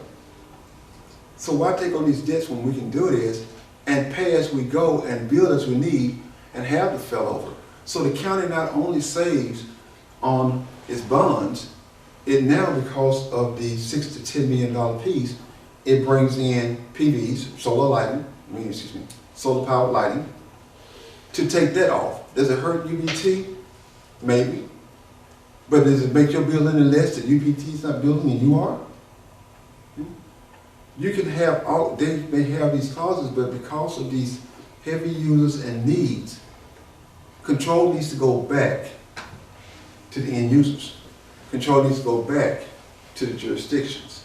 So why take on these debts when we can do this and pay as we go and build as we need and have the failover? So the county not only saves on its bonds, it now, because of the $6 to $10 million piece, it brings in PVs, solar powered lighting, to take that off. Does it hurt UBT? Maybe. But does it make your bill any less that UBT is not building and you are? You can have they may have these causes, but because of these heavy users and needs, control needs to go back to the end users. Control needs to go back to the jurisdictions.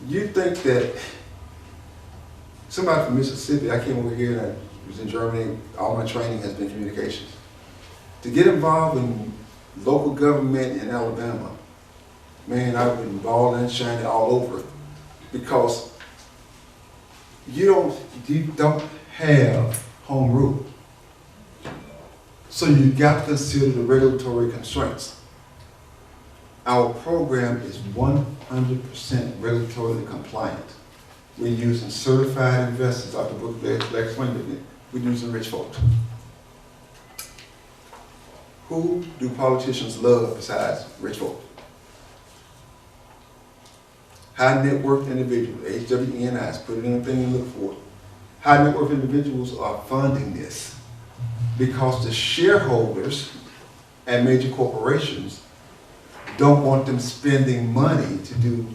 You think that somebody from Mississippi, I came over here and I was in Germany, all my training has been communications. To get involved in local government in Alabama, man, I've been balling and shining all over it, because you don't have home rule. So you got to consider the regulatory constraints. Our program is 100% regulatorily compliant. We're using certified investors. Dr. Brooks explained to me. We're using rich folks. Who do politicians love besides rich folks? High net worth individuals, HWNIs, put it in a thing and look for it. High net worth individuals are funding this because the shareholders and major corporations don't want them spending money to do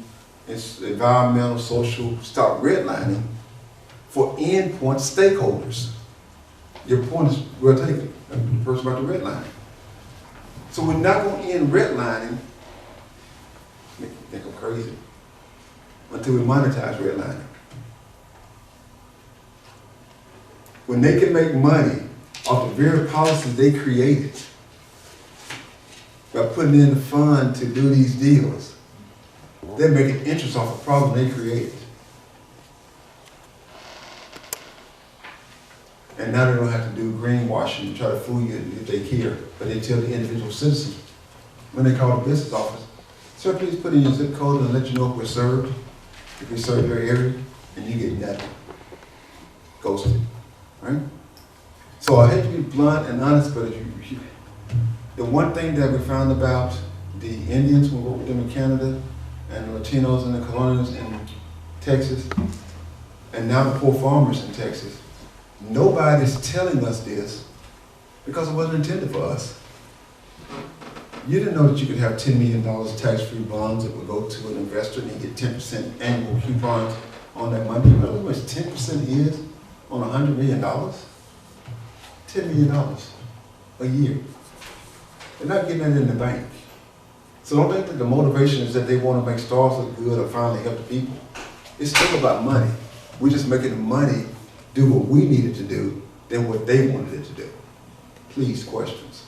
environmental, social, stop redlining for endpoint stakeholders. Your point is well taken, the person about the redlining. So we're not going to end redlining, make you think I'm crazy, until we monetize redlining. When they can make money off the very policies they created by putting in the fund to do these deals, they're making interest off the problem they created. And now they don't have to do greenwashing and try to fool you if they care, but they tell the individual citizen when they call the business office, sir, please put in your zip code and let you know if we're served, if we serve your area, and you get nothing. Ghosted, right? So I hate to be blunt and honest, but the one thing that we found about the Indians when we worked with them in Canada and the Latinos and the colonials in Texas, and now the poor farmers in Texas, nobody's telling us this because it wasn't intended for us. You didn't know that you could have $10 million tax-free bonds that would go to an investor and you get 10% annual coupons on that money. You know how much 10% is on $100 million? $10 million a year. They're not getting that in the bank. So don't think that the motivation is that they want to make stars look good or finally help the people. It's still about money. We're just making the money do what we needed to do than what they wanted it to do. Please, questions.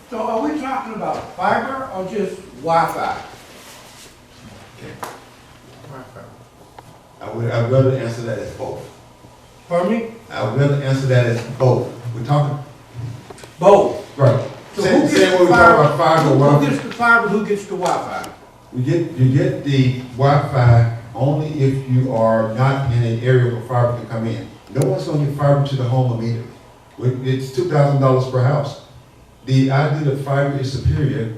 So are we talking about fiber or just Wi-Fi? I'd rather answer that as both. Pardon me? I'd rather answer that as both. We're talking, Both. right. So Same who when gets we the talk about fiber, Who Wi-Fi. gets the fiber, who gets the Wi-Fi? You get the Wi-Fi only if you are not in an area where fiber can come in. No one's gonna get fiber to the home immediately. It's $2,000 per house. The idea that fiber is superior,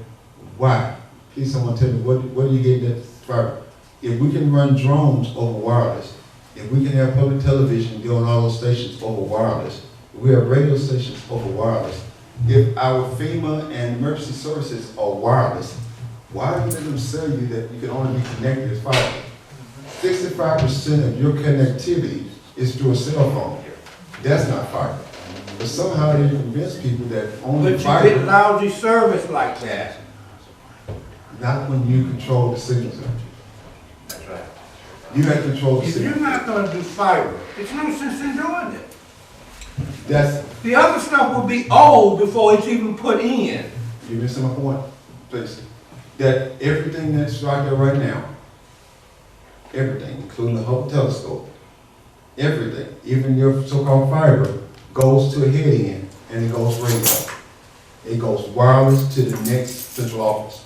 why? Please someone tell me, what do you get that fiber? If we can run drones over wireless, if we can have public television doing all those stations over wireless, if we have radio stations over wireless, if our FEMA and emergency services are wireless, why do you let them sell you that you can only be connected as fiber? 65% of your connectivity is through a cell phone. That's not fiber. But somehow they convince people that only But you fiber, get lousy service like that. not when you control the signals. That's right. You have control the If you're signal. not gonna do fiber, it's no sense in doing it. That's, The other stuff will be old before it's even put in. you're missing my point, please. That everything that's right there right now, everything, including the Hubble telescope, everything, even your so-called fiber, goes to a head end and it goes radio. It goes wireless to the next central office.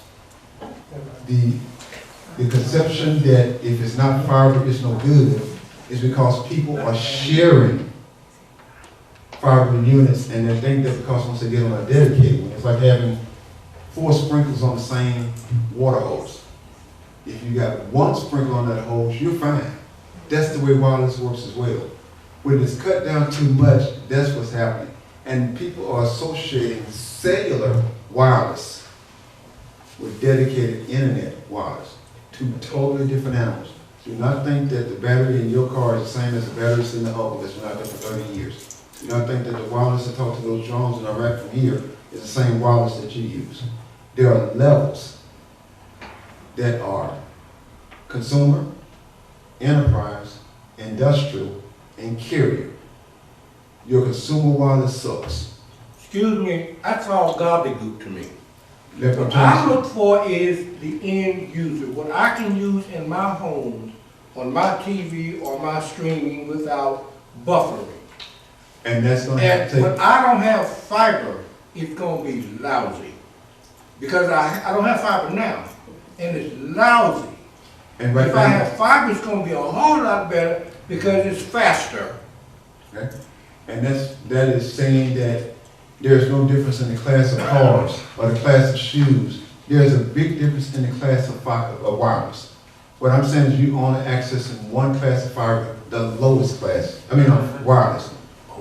The conception that if it's not fiber, it's no good is because people are sharing fiber units and they think that because once they get on a dedicated one, it's like having 4 sprinklers on the same water hose. If you got 1 sprinkler on that hose, you're fine. That's the way wireless works as well. When it's cut down too much, that's what's happening. And people are associating cellular wireless with dedicated internet wireless. 2 totally different animals. Do not think that the battery in your car is the same as the batteries in the Hubble that's been out there for 30 years. Do not think that the wireless that talk to those drones in Iraq from here is the same wireless that you use. There are levels that are consumer, enterprise, industrial, and carrier. Your consumer wireless sucks. Excuse me, that's all gobbledygook to me. That's what What I'm I trying to look for is the end user, what I can use in my home, on my TV or my streaming without buffering. say. And that's gonna have And to when take, I don't have fiber, it's gonna be lousy. Because I don't have fiber now, and it's lousy. and right If I now, have fiber, it's gonna be a whole lot better because it's faster. okay? And that is saying that there's no difference in the class of cars or the class of shoes. There's a big difference in the class of wireless. What I'm saying is you only accessing one class of fiber, the lowest class, wireless.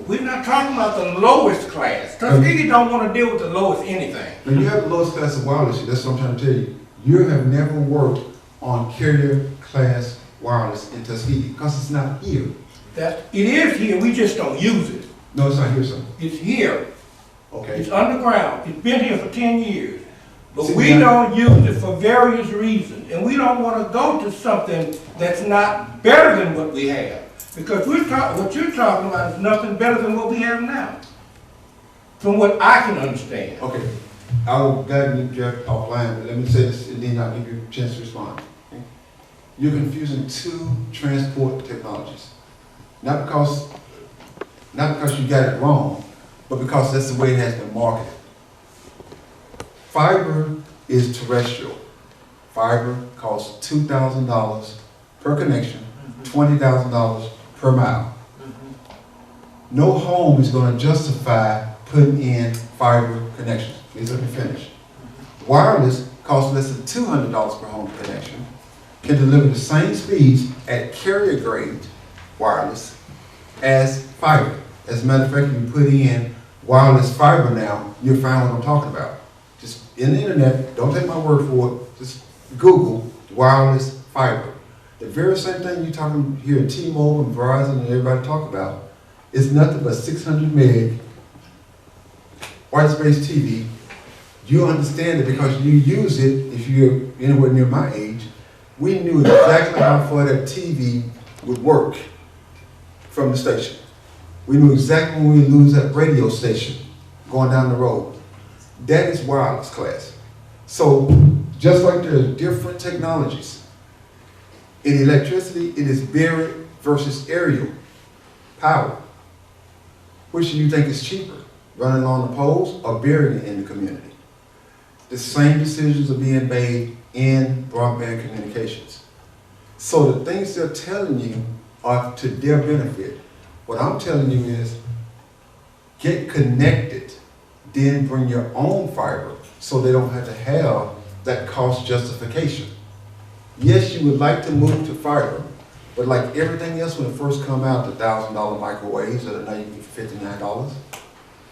We're not talking about the lowest class. Tuskegee don't wanna deal with the lowest anything. Now you have the lowest class of wireless, that's what I'm trying to tell you. You have never worked on carrier class wireless in Tuskegee, because it's not here. It is here, we just don't use it. No, it's not here, sir. It's here, Okay. it's underground, it's been here for 10 years. But See, we now- don't use it for various reasons, and we don't wanna go to something that's not better than what we have. Because what you're talking about is nothing better than what we have now, from what I can understand. Okay, I will guide you, Jeff, offline, but let me say this, and then I'll give you a chance to respond. Okay? You're confusing 2 transport technologies. Not because you got it wrong, but because that's the way it has been marketed. Fiber is terrestrial. Fiber costs $2,000 per connection, $20,000 per mile. No home is going to justify putting in fiber connections. Please let me finish. Wireless costs less than $200 per home connection, can deliver the same speeds at carrier grade wireless as fiber. As a matter of fact, if you put in wireless fiber now, you'll find what I'm talking about. Just in the internet, don't take my word for it, just Google wireless fiber. The very same thing you're talking here at T-Mobile and Verizon and everybody talk about is nothing but 600 meg white space TV. You understand it because you use it. If you're anywhere near my age, we knew exactly how far that TV would work from the station. We knew exactly when we lose that radio station going down the road. That is wireless class. So just like there are different technologies, in electricity, it is buried versus aerial power. Which do you think is cheaper, running along the poles or burying it in the community? The same decisions are being made in broadband communications. So the things they're telling you are to their benefit. What I'm telling you is get connected, then bring your own fiber so they don't have to have that cost justification. Yes, you would like to move to fiber, but like everything else when it first come out, the $1,000 microwaves that are now you can get for $59,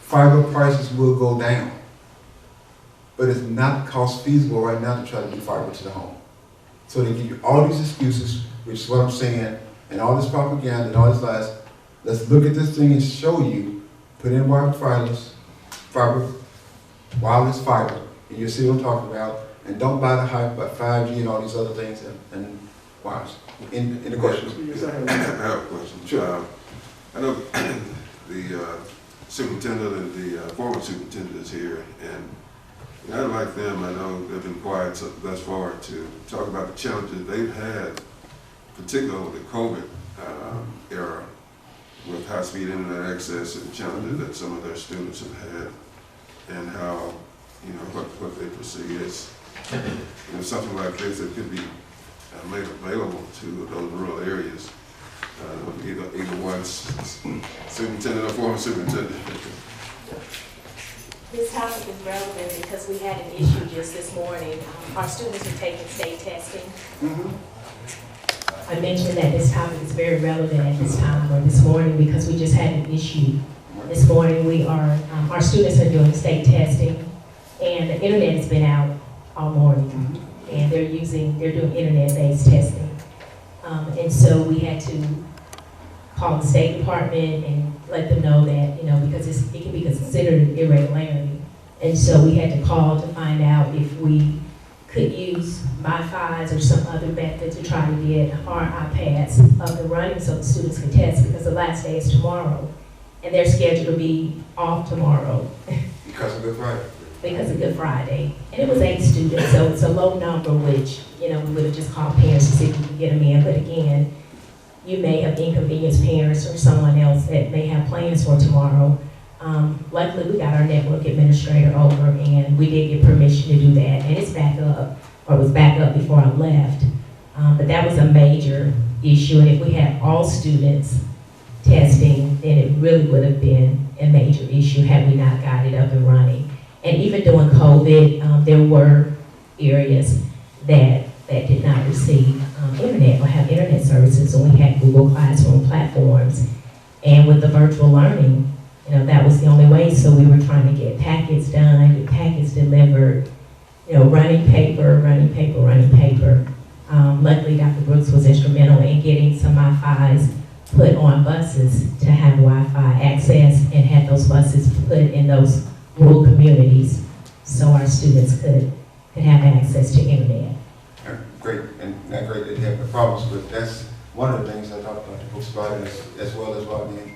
fiber prices will go down. But it's not cost feasible right now to try to do fiber to the home. So they give you all these excuses, which is what I'm saying, and all this propaganda and all this lies. Let's look at this thing and show you, put in wireless fiber, wireless fiber, and you'll see what I'm talking about. And don't buy the hype about 5G and all these other things and wireless. In the question. I have a question. Sure. I know the superintendent and the former superintendent is here, and I'd like them, I know they've been quiet thus far, to talk about the challenges they've had, particularly with the COVID era, with high-speed internet access and challenges that some of their students have had, and how, you know, what they perceive as, you know, something like this that could be made available to those rural areas. Either one's superintendent or former superintendent. This topic is relevant because we had an issue just this morning. Our students are taking state testing. I mentioned that this topic is very relevant at this time or this morning because we just had an issue. This morning our students are doing state testing and the internet has been out all morning and they're doing internet-based testing. And so we had to call the State Department and let them know that, you know, because it can be considered an irregularity. And so we had to call to find out if we could use Wi-Fi's or some other method to try to get our iPads up and running so the students could test because the last day is tomorrow. And they're scheduled to be off tomorrow. Because of Good Friday. Because of Good Friday. And it was 8 students, so it's a low number, which, you know, we would have just called parents to see if we could get them in. But again, you may have inconvenienced parents or someone else that may have plans for tomorrow. Luckily, we got our network administrator over and we did get permission to do that. And it's back up, or it was back up before I left. But that was a major issue. And if we had all students testing, then it really would have been a major issue had we not got it up and running. And even during COVID, there were areas that did not receive internet or have internet services, and we had Google Classroom platforms. And with the virtual learning, you know, that was the only way. So we were trying to get packets done, get packets delivered, you know, running paper. Luckily, Dr. Brooks was instrumental in getting some Wi-Fi's put on buses to have Wi-Fi access and had those buses put in those rural communities so our students could have access to internet. Great, and not great that you have the problems, but that's one of the things I talked about the books about it as well as Rodney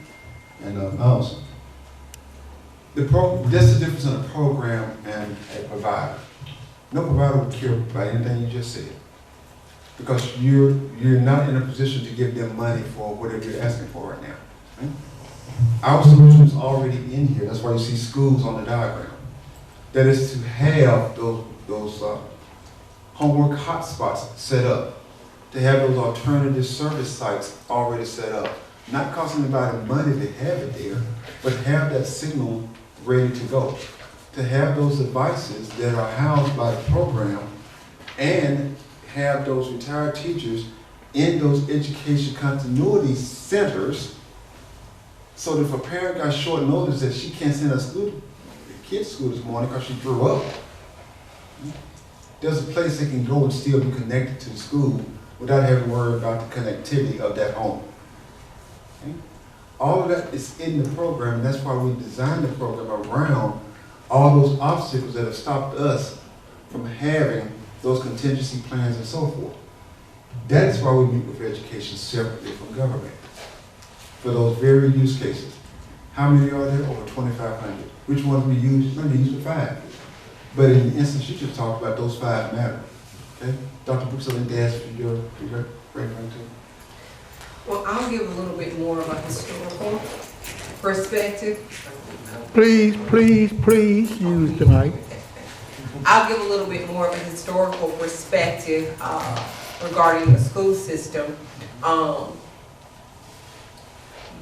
and Miles. There's a difference in a program and a provider. No provider would care about anything you just said because you're not in a position to give them money for whatever you're asking for right now. Right? Our solution is already in here. That's why you see schools on the diagram. That is to have those homework hotspots set up, to have those alternative service sites already set up. Not costing anybody money to have it there, but have that signal ready to go. To to have those devices that are housed by the program and have those retired teachers in those education continuity centers, so that if a parent got short notice that she can't send her kid to school this morning because she threw up, there's a place they can go and still be connected to the school without having to worry about the connectivity of that home. Okay? All of that is in the program, and that's why we designed the program around all those obstacles that have stopped us from having those contingency plans and so forth. That's why we meet with education separately from government for those very use cases. How many are there? Over 2,500. Which ones we use? Let me use the 5. But in the instance you just talked about, those 5 matter. Okay? Dr. Brooks, I think to ask for your breakdown too. Well, I'll give a little bit more of a historical perspective. Please, please, please use the mic. I'll give a little bit more of a historical perspective regarding the school system.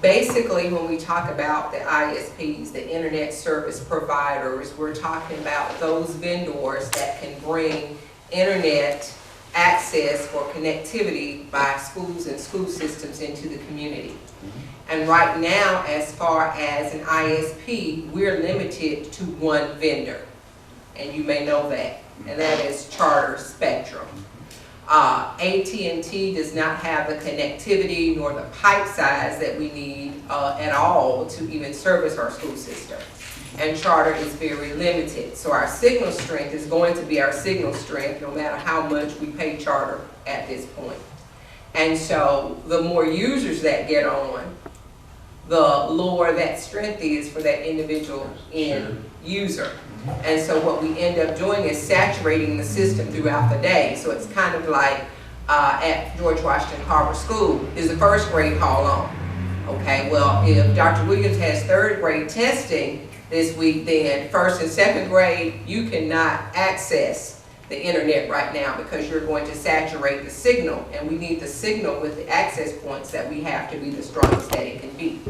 Basically, when we talk about the ISPs, the internet service providers, we're talking about those vendors that can bring internet access for connectivity by schools and school systems into the community. And right now, as far as an ISP, we're limited to one vendor. And you may know that, and that is Charter Spectrum. AT&T does not have the connectivity nor the pipe size that we need at all to even service our school system. And Charter is very limited. So our signal strength is going to be our signal strength no matter how much we pay Charter at this point. And so the more users that get on, the lower that strength is for that individual end user. And so what we end up doing is saturating the system throughout the day. So it's kind of like at George Washington Carver School, is the first grade call on? Okay, well, if Dr. Williams has third grade testing this week, then first and second grade, you cannot access the internet right now because you're going to saturate the signal, and we need the signal with the access points that we have to be the strongest that it can be.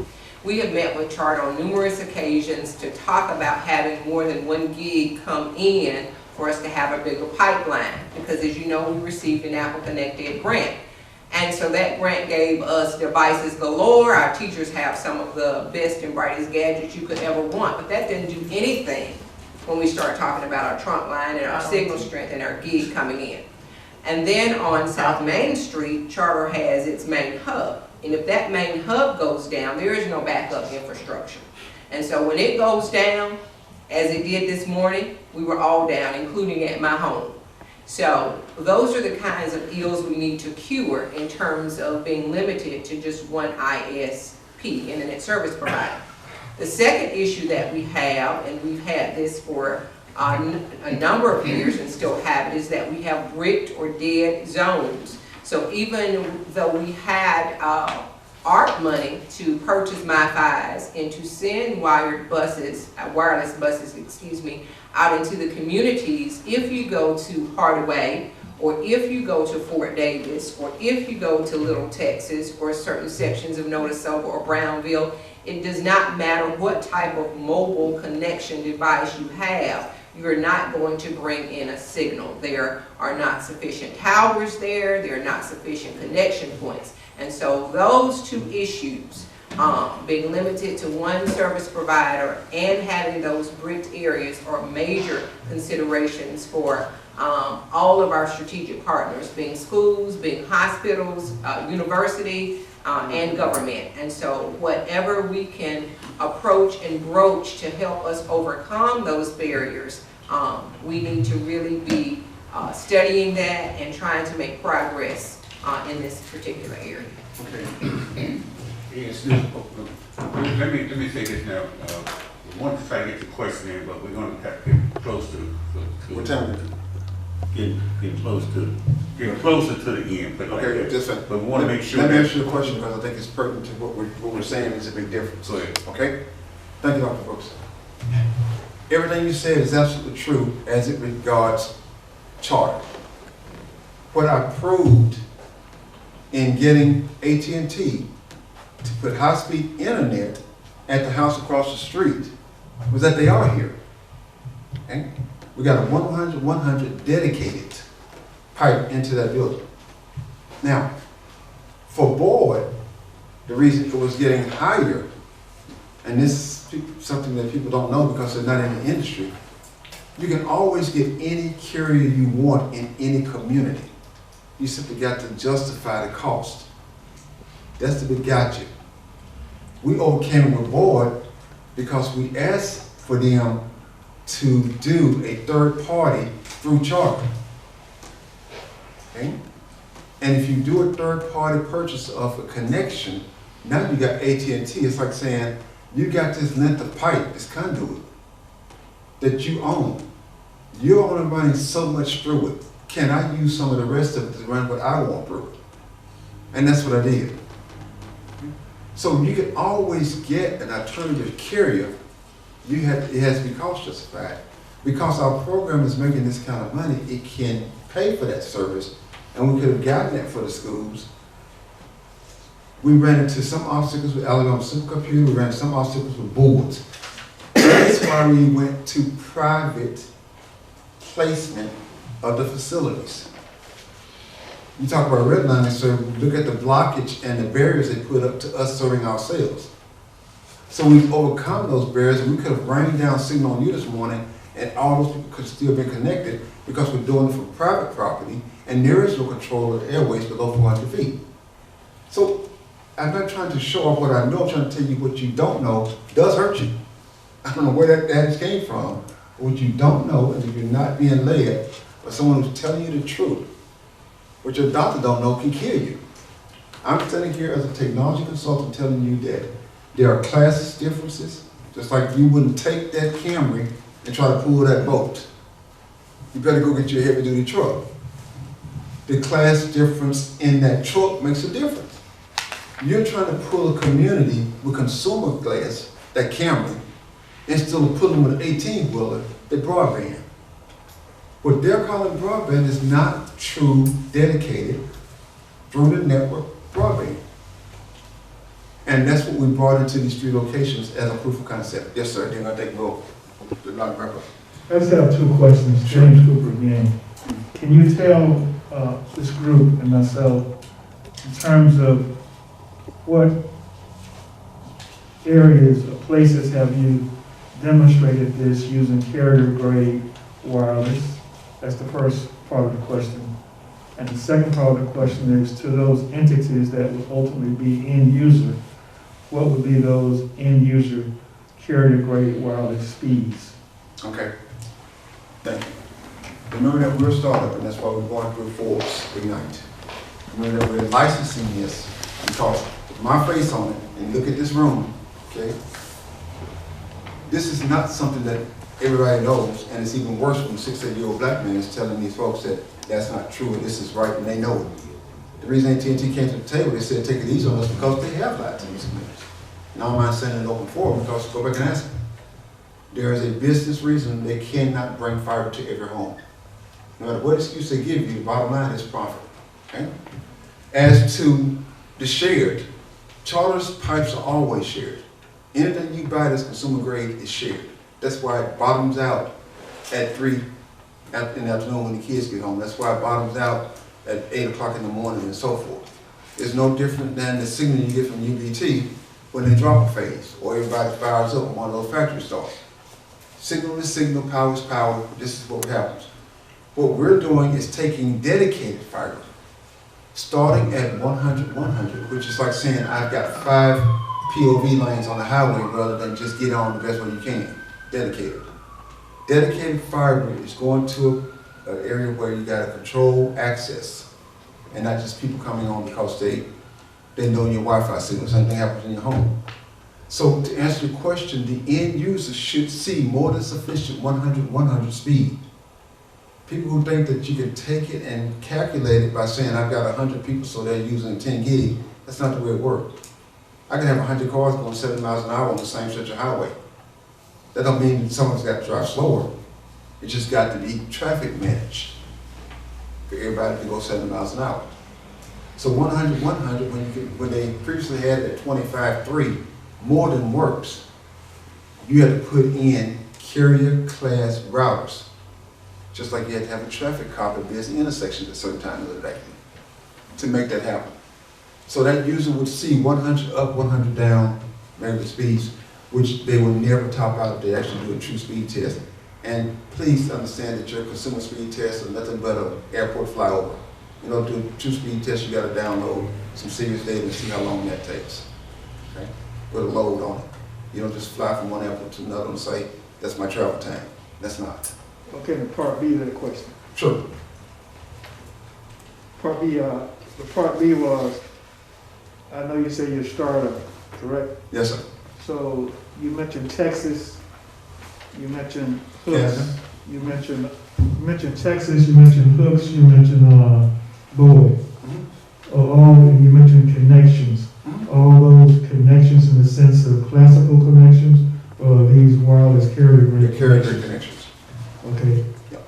We have met with Charter on numerous occasions to talk about having more than 1 gig come in for us to have a bigger pipeline, because as you know, we received an Apple Connected grant. And so that grant gave us devices galore. Our teachers have some of the best and brightest gadgets you could ever want, but that didn't do anything when we start talking about our trunk line and our signal strength and our gig coming in. And then on South Main Street, Charter has its main hub. And if that main hub goes down, there is no backup infrastructure. And so when it goes down, as it did this morning, we were all down, including at my home. So those are the kinds of ills we need to cure in terms of being limited to just one ISP, internet service provider. The second issue that we have, and we've had this for a number of years and still have it, is that we have bricked or dead zones. So even though we had ARP money to purchase MiFis and to send wireless buses, out into the communities, if you go to Hardaway, or if you go to Fort Davis, or if you go to Little Texas, or certain sections of Notisoba or Brownville, it does not matter what type of mobile connection device you have, you're not going to bring in a signal. There are not sufficient towers there, there are not sufficient connection points. And so those two issues, being limited to one service provider and having those bricked areas, are major considerations for all of our strategic partners, being schools, being hospitals, university, and government. And so whatever we can approach and broach to help us overcome those barriers, we need to really be studying that and trying to make progress in this particular area. Okay. Yes, let me say this now. We want to try to get the question in, but we're going to have to get close to What time? getting closer to the end. But Okay, like just but we want to make sure. Let me that, ask you a question because I think it's pertinent to what we're saying is a big difference. Go ahead. Okay? Thank you, Dr. Brooks. Everything you said is absolutely true as it regards Charter. What I proved in getting AT&T to put high-speed internet at the house across the street was that they are here. okay? We got a 100 dedicated pipe into that building. Now, for board, the reason it was getting higher, and this is something that people don't know because they're not in the industry, you can always get any carrier you want in any community. You simply got to justify the cost. That's the big gotcha. We overcame with board because we asked for them to do a third party through charter. Okay? And if you do a third party purchase of a connection, now you got AT&T. It's like saying, you got this length of pipe, this conduit, that you own. You're only running so much through it. Can I use some of the rest of it to run what I want through it? And that's what I did. So you can always get an alternative carrier. It has to be cost justified. Because our program is making this kind of money, it can pay for that service, and we could have gotten that for the schools. We ran into some obstacles with Alabama Supercomputer, we ran into some obstacles with boards. That's why we went to private placement of the facilities. You talk about redlining, so look at the blockage and the barriers they put up to us serving ourselves. So we've overcome those barriers, and we could have rained down signal on you this morning, and all those people could still be connected because we're doing it for private property, and there is no control of the airways below 400 feet. So I'm not trying to show off what I know, I'm trying to tell you what you don't know does hurt you. I don't know where that adage came from. What you don't know, and if you're not being led by someone who's telling you the truth, what your doctor don't know can kill you. I'm standing here as a technology consultant telling you that there are class differences, just like you wouldn't take that Camry and try to pull that boat. You better go get your heavy duty truck. The class difference in that truck makes a difference. You're trying to pull a community with consumer glass, that Camry, instead of pulling with an 18-wheeler, the broadband. What they're calling broadband is not true, dedicated, through the network broadband. And that's what we brought into these 3 locations as a proof of concept. Yes, sir, then I'll take a little wrap up. I just have 2 questions. James Cooper again. Can you tell this group and myself, in terms of what areas or places have you demonstrated this using carrier grade wireless? That's the first part of the question. And the second part of the question is to those entities that would ultimately be end user, what would be those end user carrier grade wireless speeds? Okay, thank you. Remember that we're a startup, and that's why we're going through Forbes Ignite. Remember that we're licensing this because my face on it, and look at this room, okay? This is not something that everybody knows, and it's even worse when a 6-8-year-old black man is telling these folks that that's not true and this is right, and they know it. The reason AT&T came to the table, they said take it easy on us because they have lied to these communities. And I don't mind saying it open forum because go back and ask them. There is a business reason they cannot bring fiber to every home. No matter what excuse they give you, the bottom line is profit. Okay? As to the shared, Charter's pipes are always shared. Anything you buy that's consumer grade is shared. That's why it bottoms out at 3 in the afternoon when the kids get home. That's why it bottoms out at 8 o'clock in the morning and so forth. It's no different than the signal you get from UBT when they drop a phase or everybody fires up on one of those factory starts. Signal is signal, power is power. This is what happens. What we're doing is taking dedicated fiber, starting at 100, which is like saying I've got 5 POV lanes on the highway rather than just get on the best way you can. Dedicated. Dedicated fiber is going to an area where you got to control access and not just people coming on because they know your Wi-Fi signal. Same thing happens in your home. So to answer your question, the end user should see more than sufficient 100 speed. People who think that you can take it and calculate it by saying I've got 100 people so they're using 10 gig, that's not the way it works. I can have 100 cars going 70 miles an hour on the same stretch of highway. That don't mean someone's got to drive slower. It just got to be traffic managed for everybody to go 70 miles an hour. So 100, when they previously had it at 25.3, more than works. You have to put in carrier class routers. Just like you had to have a traffic cop at busy intersections at certain times of the day to make that happen. So that user would see 100 up, 100 down measurable speeds, which they will never top out if they actually do a true speed test. And please understand that your consumer speed tests are nothing but an airport flyover. You know, to do a true speed test, you gotta download some serious data and see how long that takes. Okay? Put a load on it. You don't just fly from one airport to another and say, that's my travel time. That's not. Okay, the part B of that question. Sure. Part B, the part B was, I know you said you're a startup, correct? Yes, sir. So you mentioned Texas, you mentioned Canada. Hooks, you mentioned Texas, you mentioned Hooks, you mentioned Boyd. And you mentioned connections. All those connections in the sense of classical connections, or these wireless carrier The grade carrier connections? connections. Okay. Yep.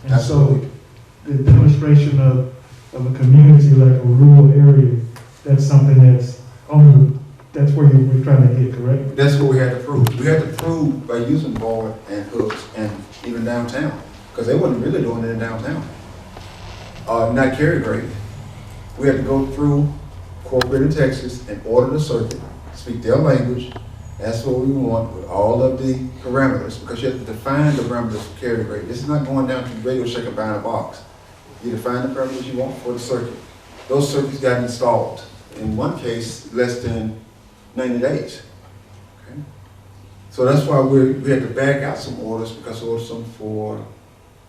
And Absolutely. so the demonstration of a community like a rural area, that's something that's where you were trying to get, correct? That's what we had to prove. We had to prove by using Boyd and Hooks and even downtown, because they wasn't really doing it in downtown. Not carrier grade. We had to go through Corporate Texas and order the circuit, speak their language. That's what we want with all of the parameters, because you have to define the parameters for carrier grade. This is not going down to Radio Shack and buying a box. You define the parameters you want for the circuit. Those circuits got installed. In one case, less than 90 days. Okay? So that's why we had to back out some orders, because we ordered some for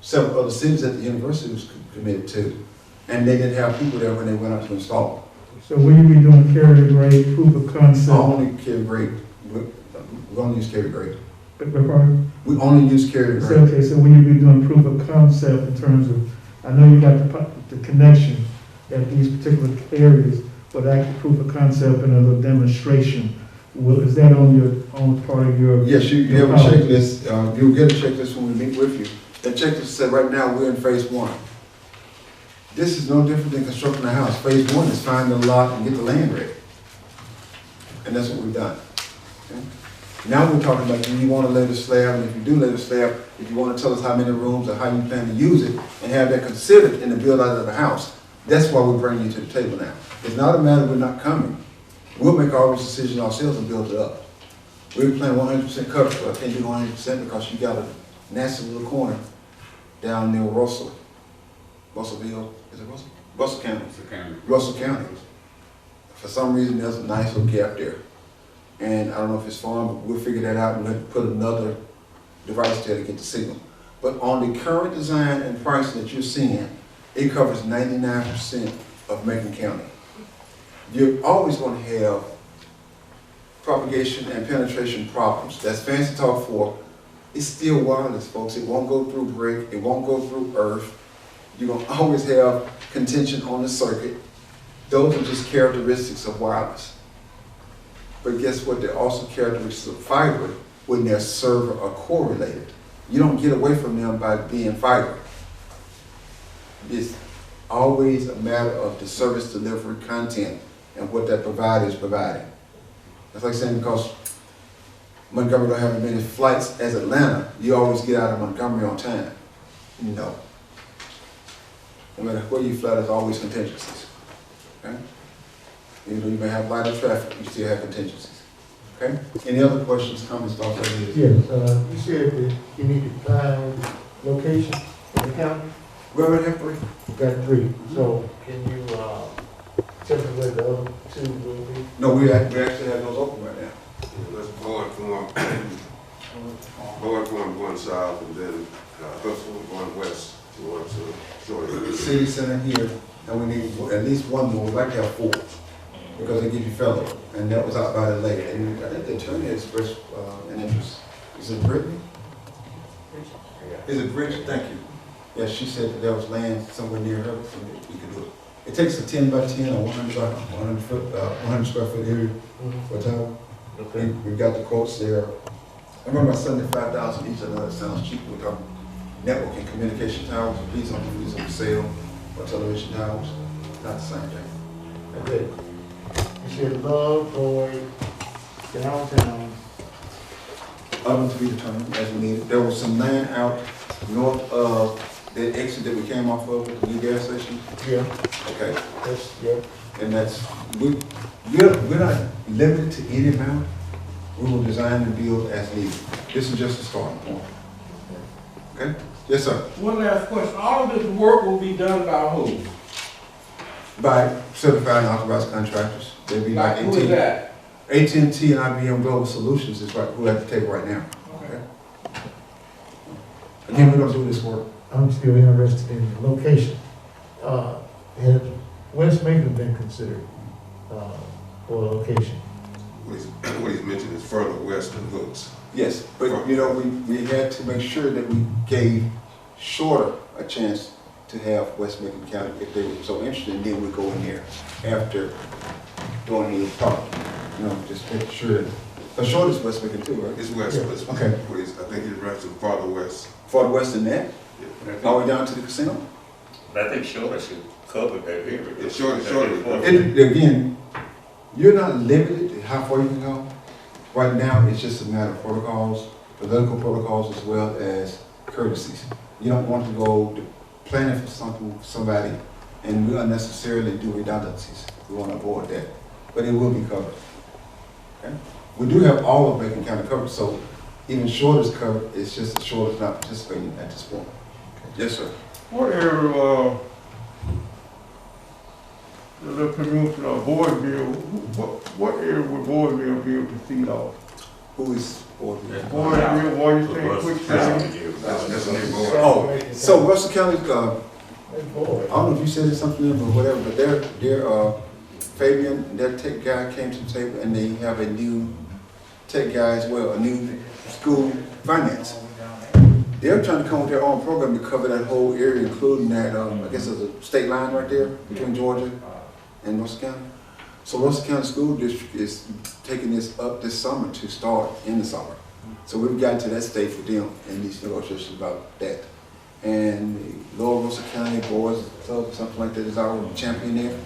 several other cities that the university was committed to. And they didn't have people there when they went out to install. So will you be doing carrier grade, proof of concept? Only carrier grade. We're going to use carrier grade. Pardon? We only use carrier So, grade. okay, so will you be doing proof of concept in terms of, I know you got the connection at these particular areas, but actually proof of concept and a demonstration, is that on part of your? Yes, you your have a policy? checklist. You'll get a checklist when we meet with you. That checklist said right now we're in phase 1. This is no different than constructing a house. Phase 1 is find the lot and get the land ready. And that's what we've done. Okay? Now we're talking about, do you want to lay the slab? And if you do lay the slab, if you want to tell us how many rooms or how you plan to use it and have that considered in the build out of the house, that's why we're bringing you to the table now. It's not a matter of we're not coming. We'll make all those decisions ourselves and build it up. We're planning 100% coverage, but I can't do 100% because you got a nasty little corner down near Russellville, is it Russell? Russell County. Russell County. For some reason, there's a nice little gap there. And I don't know if it's farm, but we'll figure that out and we'll put another device there to get the signal. But on the current design and pricing that you're seeing, it covers 99% of Macon County. You're always going to have propagation and penetration problems. That's fancy talk for, it's still wireless, folks. It won't go through brick, it won't go through earth. You're going to always have contention on the circuit. Those are just characteristics of wireless. But guess what? They're also characteristics of fiber when their server are correlated. You don't get away from them by being fiber. It's always a matter of the service delivery content and what that provider is providing. That's like saying because Montgomery don't have as many flights as Atlanta, you always get out of Montgomery on time. No. No matter where you fly, there's always contingencies. Okay? Even though you may have lighter traffic, you still have contingencies. Okay? Any other questions, comments, thoughts, ideas? Yes, you said that you need to find location in the county. We already have 3. You got 3. So can you tell me where the other 2 will be? No, we actually have those open right now. Let's Boyd Farm going south, and then Hooksville going west towards Shorty. City Center here, and we need at least 1 more. We'd like to have 4 because they give you fellow, and that was out by the lake. And I think the attorney expressed an interest. Is it Brittany? Is it Bridget? Thank you. Yeah, she said that there was land somewhere near her, so we could do it. It takes a 10 by 10 or 100 square foot area for a tower. Okay. We've got the quotes there. I remember about 75,000 each. I know that sounds cheap. We're talking network and communication towers. Please don't use them for sale or television towers. Not the same thing. Okay. You said Love, Boyd, downtown, Other to be determined as we need it. There was some land out north of that exit that we came off of with the new gas station. Yeah, Okay, that's, yeah. and that's, we're not limited to any amount. We will design and build as needed. This is just a starting point. Okay? Yes, sir. One last question, all of this work will be done by who? By certified and authorized contractors. They'll be like Like, who is that? AT&T and IBM Global Solutions is right, who at the table right now. Okay. Again, we're gonna do this work. I'm still interested in the location. Has West Macon been considered, for a location? What he's mentioned is further west than Hooks. Yes, but you know, we had to make sure that we gave Shorter a chance to have West Macon County if they were so interested, and then we go in there after doing the talk. You know, just make sure. But Shorter's West Macon too, right? It's west, Yeah. but it's, Okay. I think he's referencing farther west. Farther west than that, Yeah. all the way down to the casino. I think Shorter should cover that area. Yeah, Shorter. And again, you're not limited to how far you can go. Right now, it's just a matter of protocols, political protocols as well as courtesies. You don't want to go to planning for something, somebody, and we unnecessarily do redundancies. We want to avoid that, but it will be covered. Okay? We do have all of Macon County covered, so even Shorter's covered. It's just that Shorter's not participating at this point. Yes, sir. What area, the community, Boydville, what area would Boydville be able to feed off? Who is for the? Boydville, what you say, Quicksand? That's near Boyd. Oh, so Russell County, Hey, boy. I don't know if you said it something or whatever, but their Fabian, their tech guy came to the table and they have a new tech guy as well, a new school finance. They're trying to come with their own program to cover that whole area, including that, I guess there's a state line right there between Georgia and Russell County. So Russell County School District is taking this up this summer to start in the summer. So we've gotten to that stage with them in these negotiations about that. And Lower Russell County Boys Club or something like that is our champion there.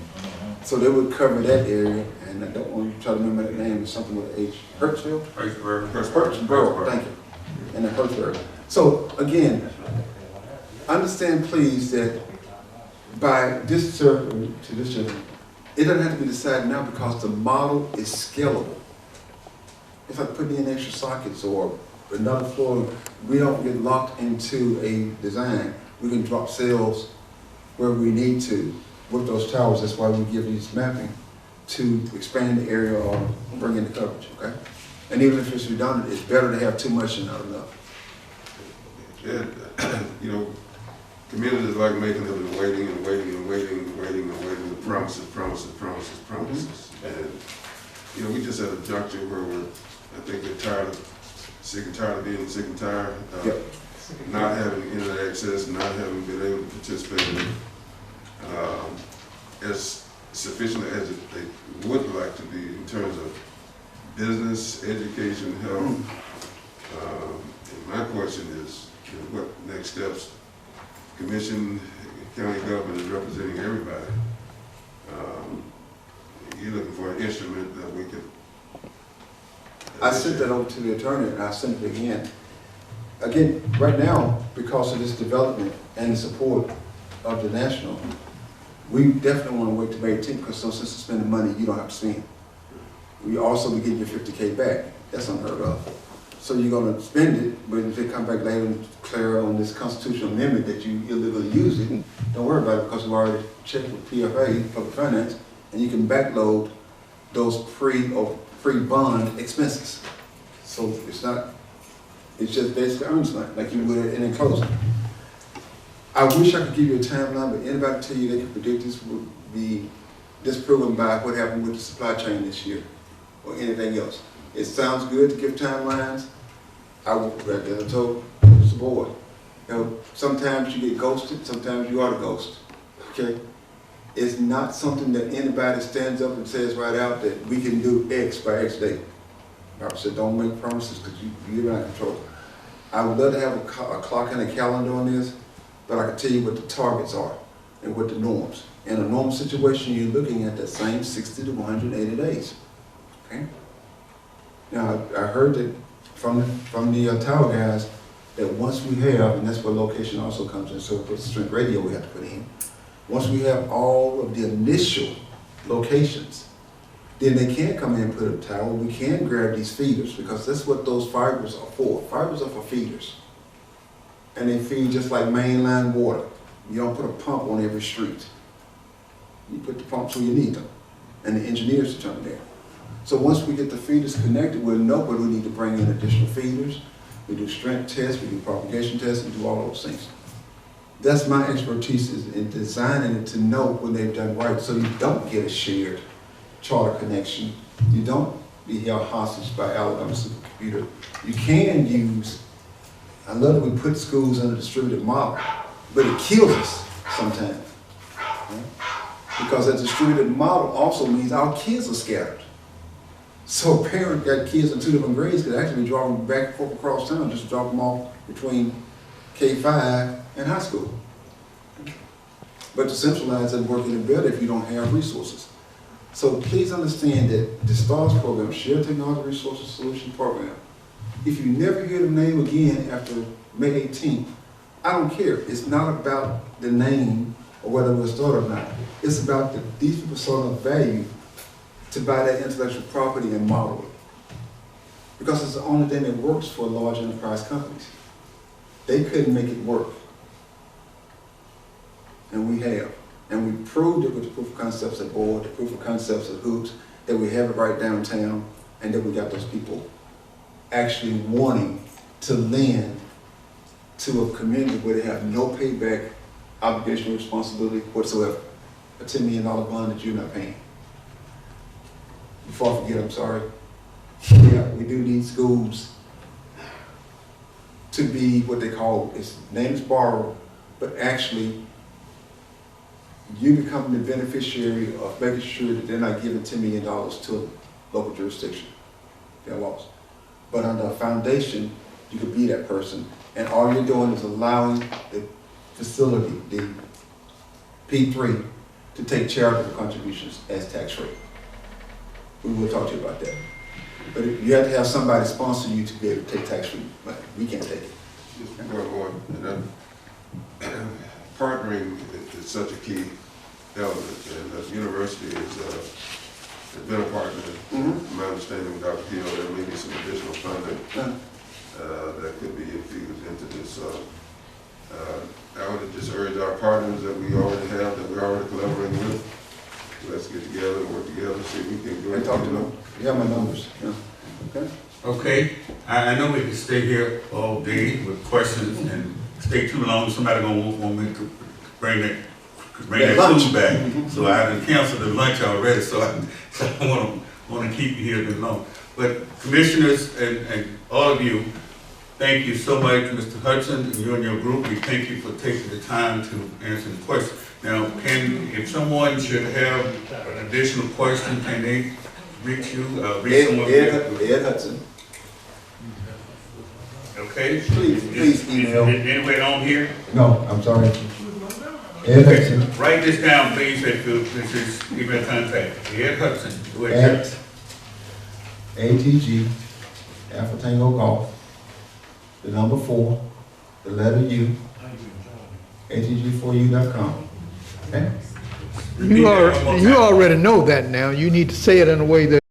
So they would cover that area, and I don't want you to try to remember that name, it's something with H. Hertzville? Hertzborough, thank you. And the Hertzborough. So again, understand please that by this to this gentleman, it doesn't have to be decided now because the model is scalable. It's like putting in extra sockets or another floor. We don't get locked into a design. We can drop cells where we need to with those towers. That's why we give these mapping to expand the area or bring in the coverage, okay? And even if it's redundant, it's better to have too much than not enough. Yeah, you know, communities like Macon have been waiting and waiting and waiting and waiting and waiting with promises. And, you know, we just at a juncture where I think we're sick and tired of being sick and tired. Yep. Not having internet access, not having been able to participate in as sufficiently as they would like to be in terms of business, education, health. And my question is, what next steps? Commission, county government is representing everybody. You're looking for an instrument that we could. I sent that over to the attorney and I sent it again. Again, right now, because of this development and the support of the national, we definitely want to wait till May 18th because since you're spending money, you don't have to spend. We also be getting your $50K back. That's unheard of. So you're going to spend it, but if they come back later and declare on this constitutional amendment that you illegally used it, don't worry about it because we've already checked with PFA, Public Finance, and you can backload those pre-bond expenses. So it's not, it's just basically earnest money, like you would in closing. I wish I could give you a timeline, but anybody tell you they can predict this would be disproven by what happened with the supply chain this year or anything else. It sounds good to give timelines. I told the board, you know, sometimes you get ghosted, sometimes you are the ghost, okay? It's not something that anybody stands up and says right out that we can do X by X date. Robert said, don't make promises because you're not in control. I would love to have a clock and a calendar on this, but I can tell you what the targets are and what the norms. In a normal situation, you're looking at that same 60 to 180 days, okay? Now, I heard that from the tower guys, that once we have, and that's where location also comes in, so put strength radio we have to put in. Once we have all of the initial locations, then they can come in and put a tower. We can grab these feeders, because that's what those fibers are for. Fibers are for feeders. And they feed just like mainline water. You don't put a pump on every street. You put the pumps where you need them, and the engineers determine there. So once we get the feeders connected, we'll know where we need to bring in additional feeders. We do strength tests, we do propagation tests, and do all those things. That's my expertise, is in designing it to know when they've done right, so you don't get a shared charter connection. You don't be held hostage by Alabama Supercomputer. You can use, I love that we put schools under distributed model, but it kills us sometimes. Right? Because a distributed model also means our kids are scattered. So a parent got kids in 2 different grades could actually drop them back and forth across town, just drop them off between K-5 and high school. But to centralize it, work it better if you don't have resources. So please understand that the STARS program, Shared Technology Resources Solution Program, if you never hear the name again after May 18th, I don't care. It's not about the name or whether we're a startup or not. It's about these people saw enough value to buy that intellectual property and model it. Because it's the only thing that works for large enterprise companies. They couldn't make it work. And we have. And we proved it with the proof of concepts at board, the proof of concepts at hoops, that we have it right downtown, and that we got those people actually wanting to lend to a community where they have no payback obligation or responsibility whatsoever. A $10 million bond that you're not paying. Before I forget, I'm sorry. Yeah, we do need schools to be what they call, its name is borrowed, but actually you become the beneficiary of making sure that they're not giving $10 million to a local jurisdiction. They're lost. But under a foundation, you could be that person, and all you're doing is allowing the facility, the P3, to take charitable contributions as tax-free. We will talk to you about that. But you have to have somebody sponsor you to be able to take tax-free money. We can't take it. Just one more. Partnering is such a key element, and the university has been a partner. My understanding with Dr. Pino, there may be some additional funding that could be infused into this. I would just urge our partners that we already have, that we're already collaborating with. Let's get together and work together, see if we can do it. Talk to them. You have my numbers. Yeah. Okay. Okay, I know we can stay here all day with questions and stay too long. Somebody gonna want me to bring that food back. So I done canceled the lunch already, so I wanna keep you here this long. But commissioners and all of you, thank you so much, Mr. Hudson, and you and your group. We thank you for taking the time to answer the question. Now, if someone should have an additional question, can they reach you? Ed Hudson. Okay. Please email. Anybody on here? No, I'm sorry. Ed Hudson. Write this down, please, if this is email contact. Ed Hudson. At ATG, Alpha Tango Golf, the number 4, the letter U, ATG4U.com. Okay? You already know that now. You need to say it in a way that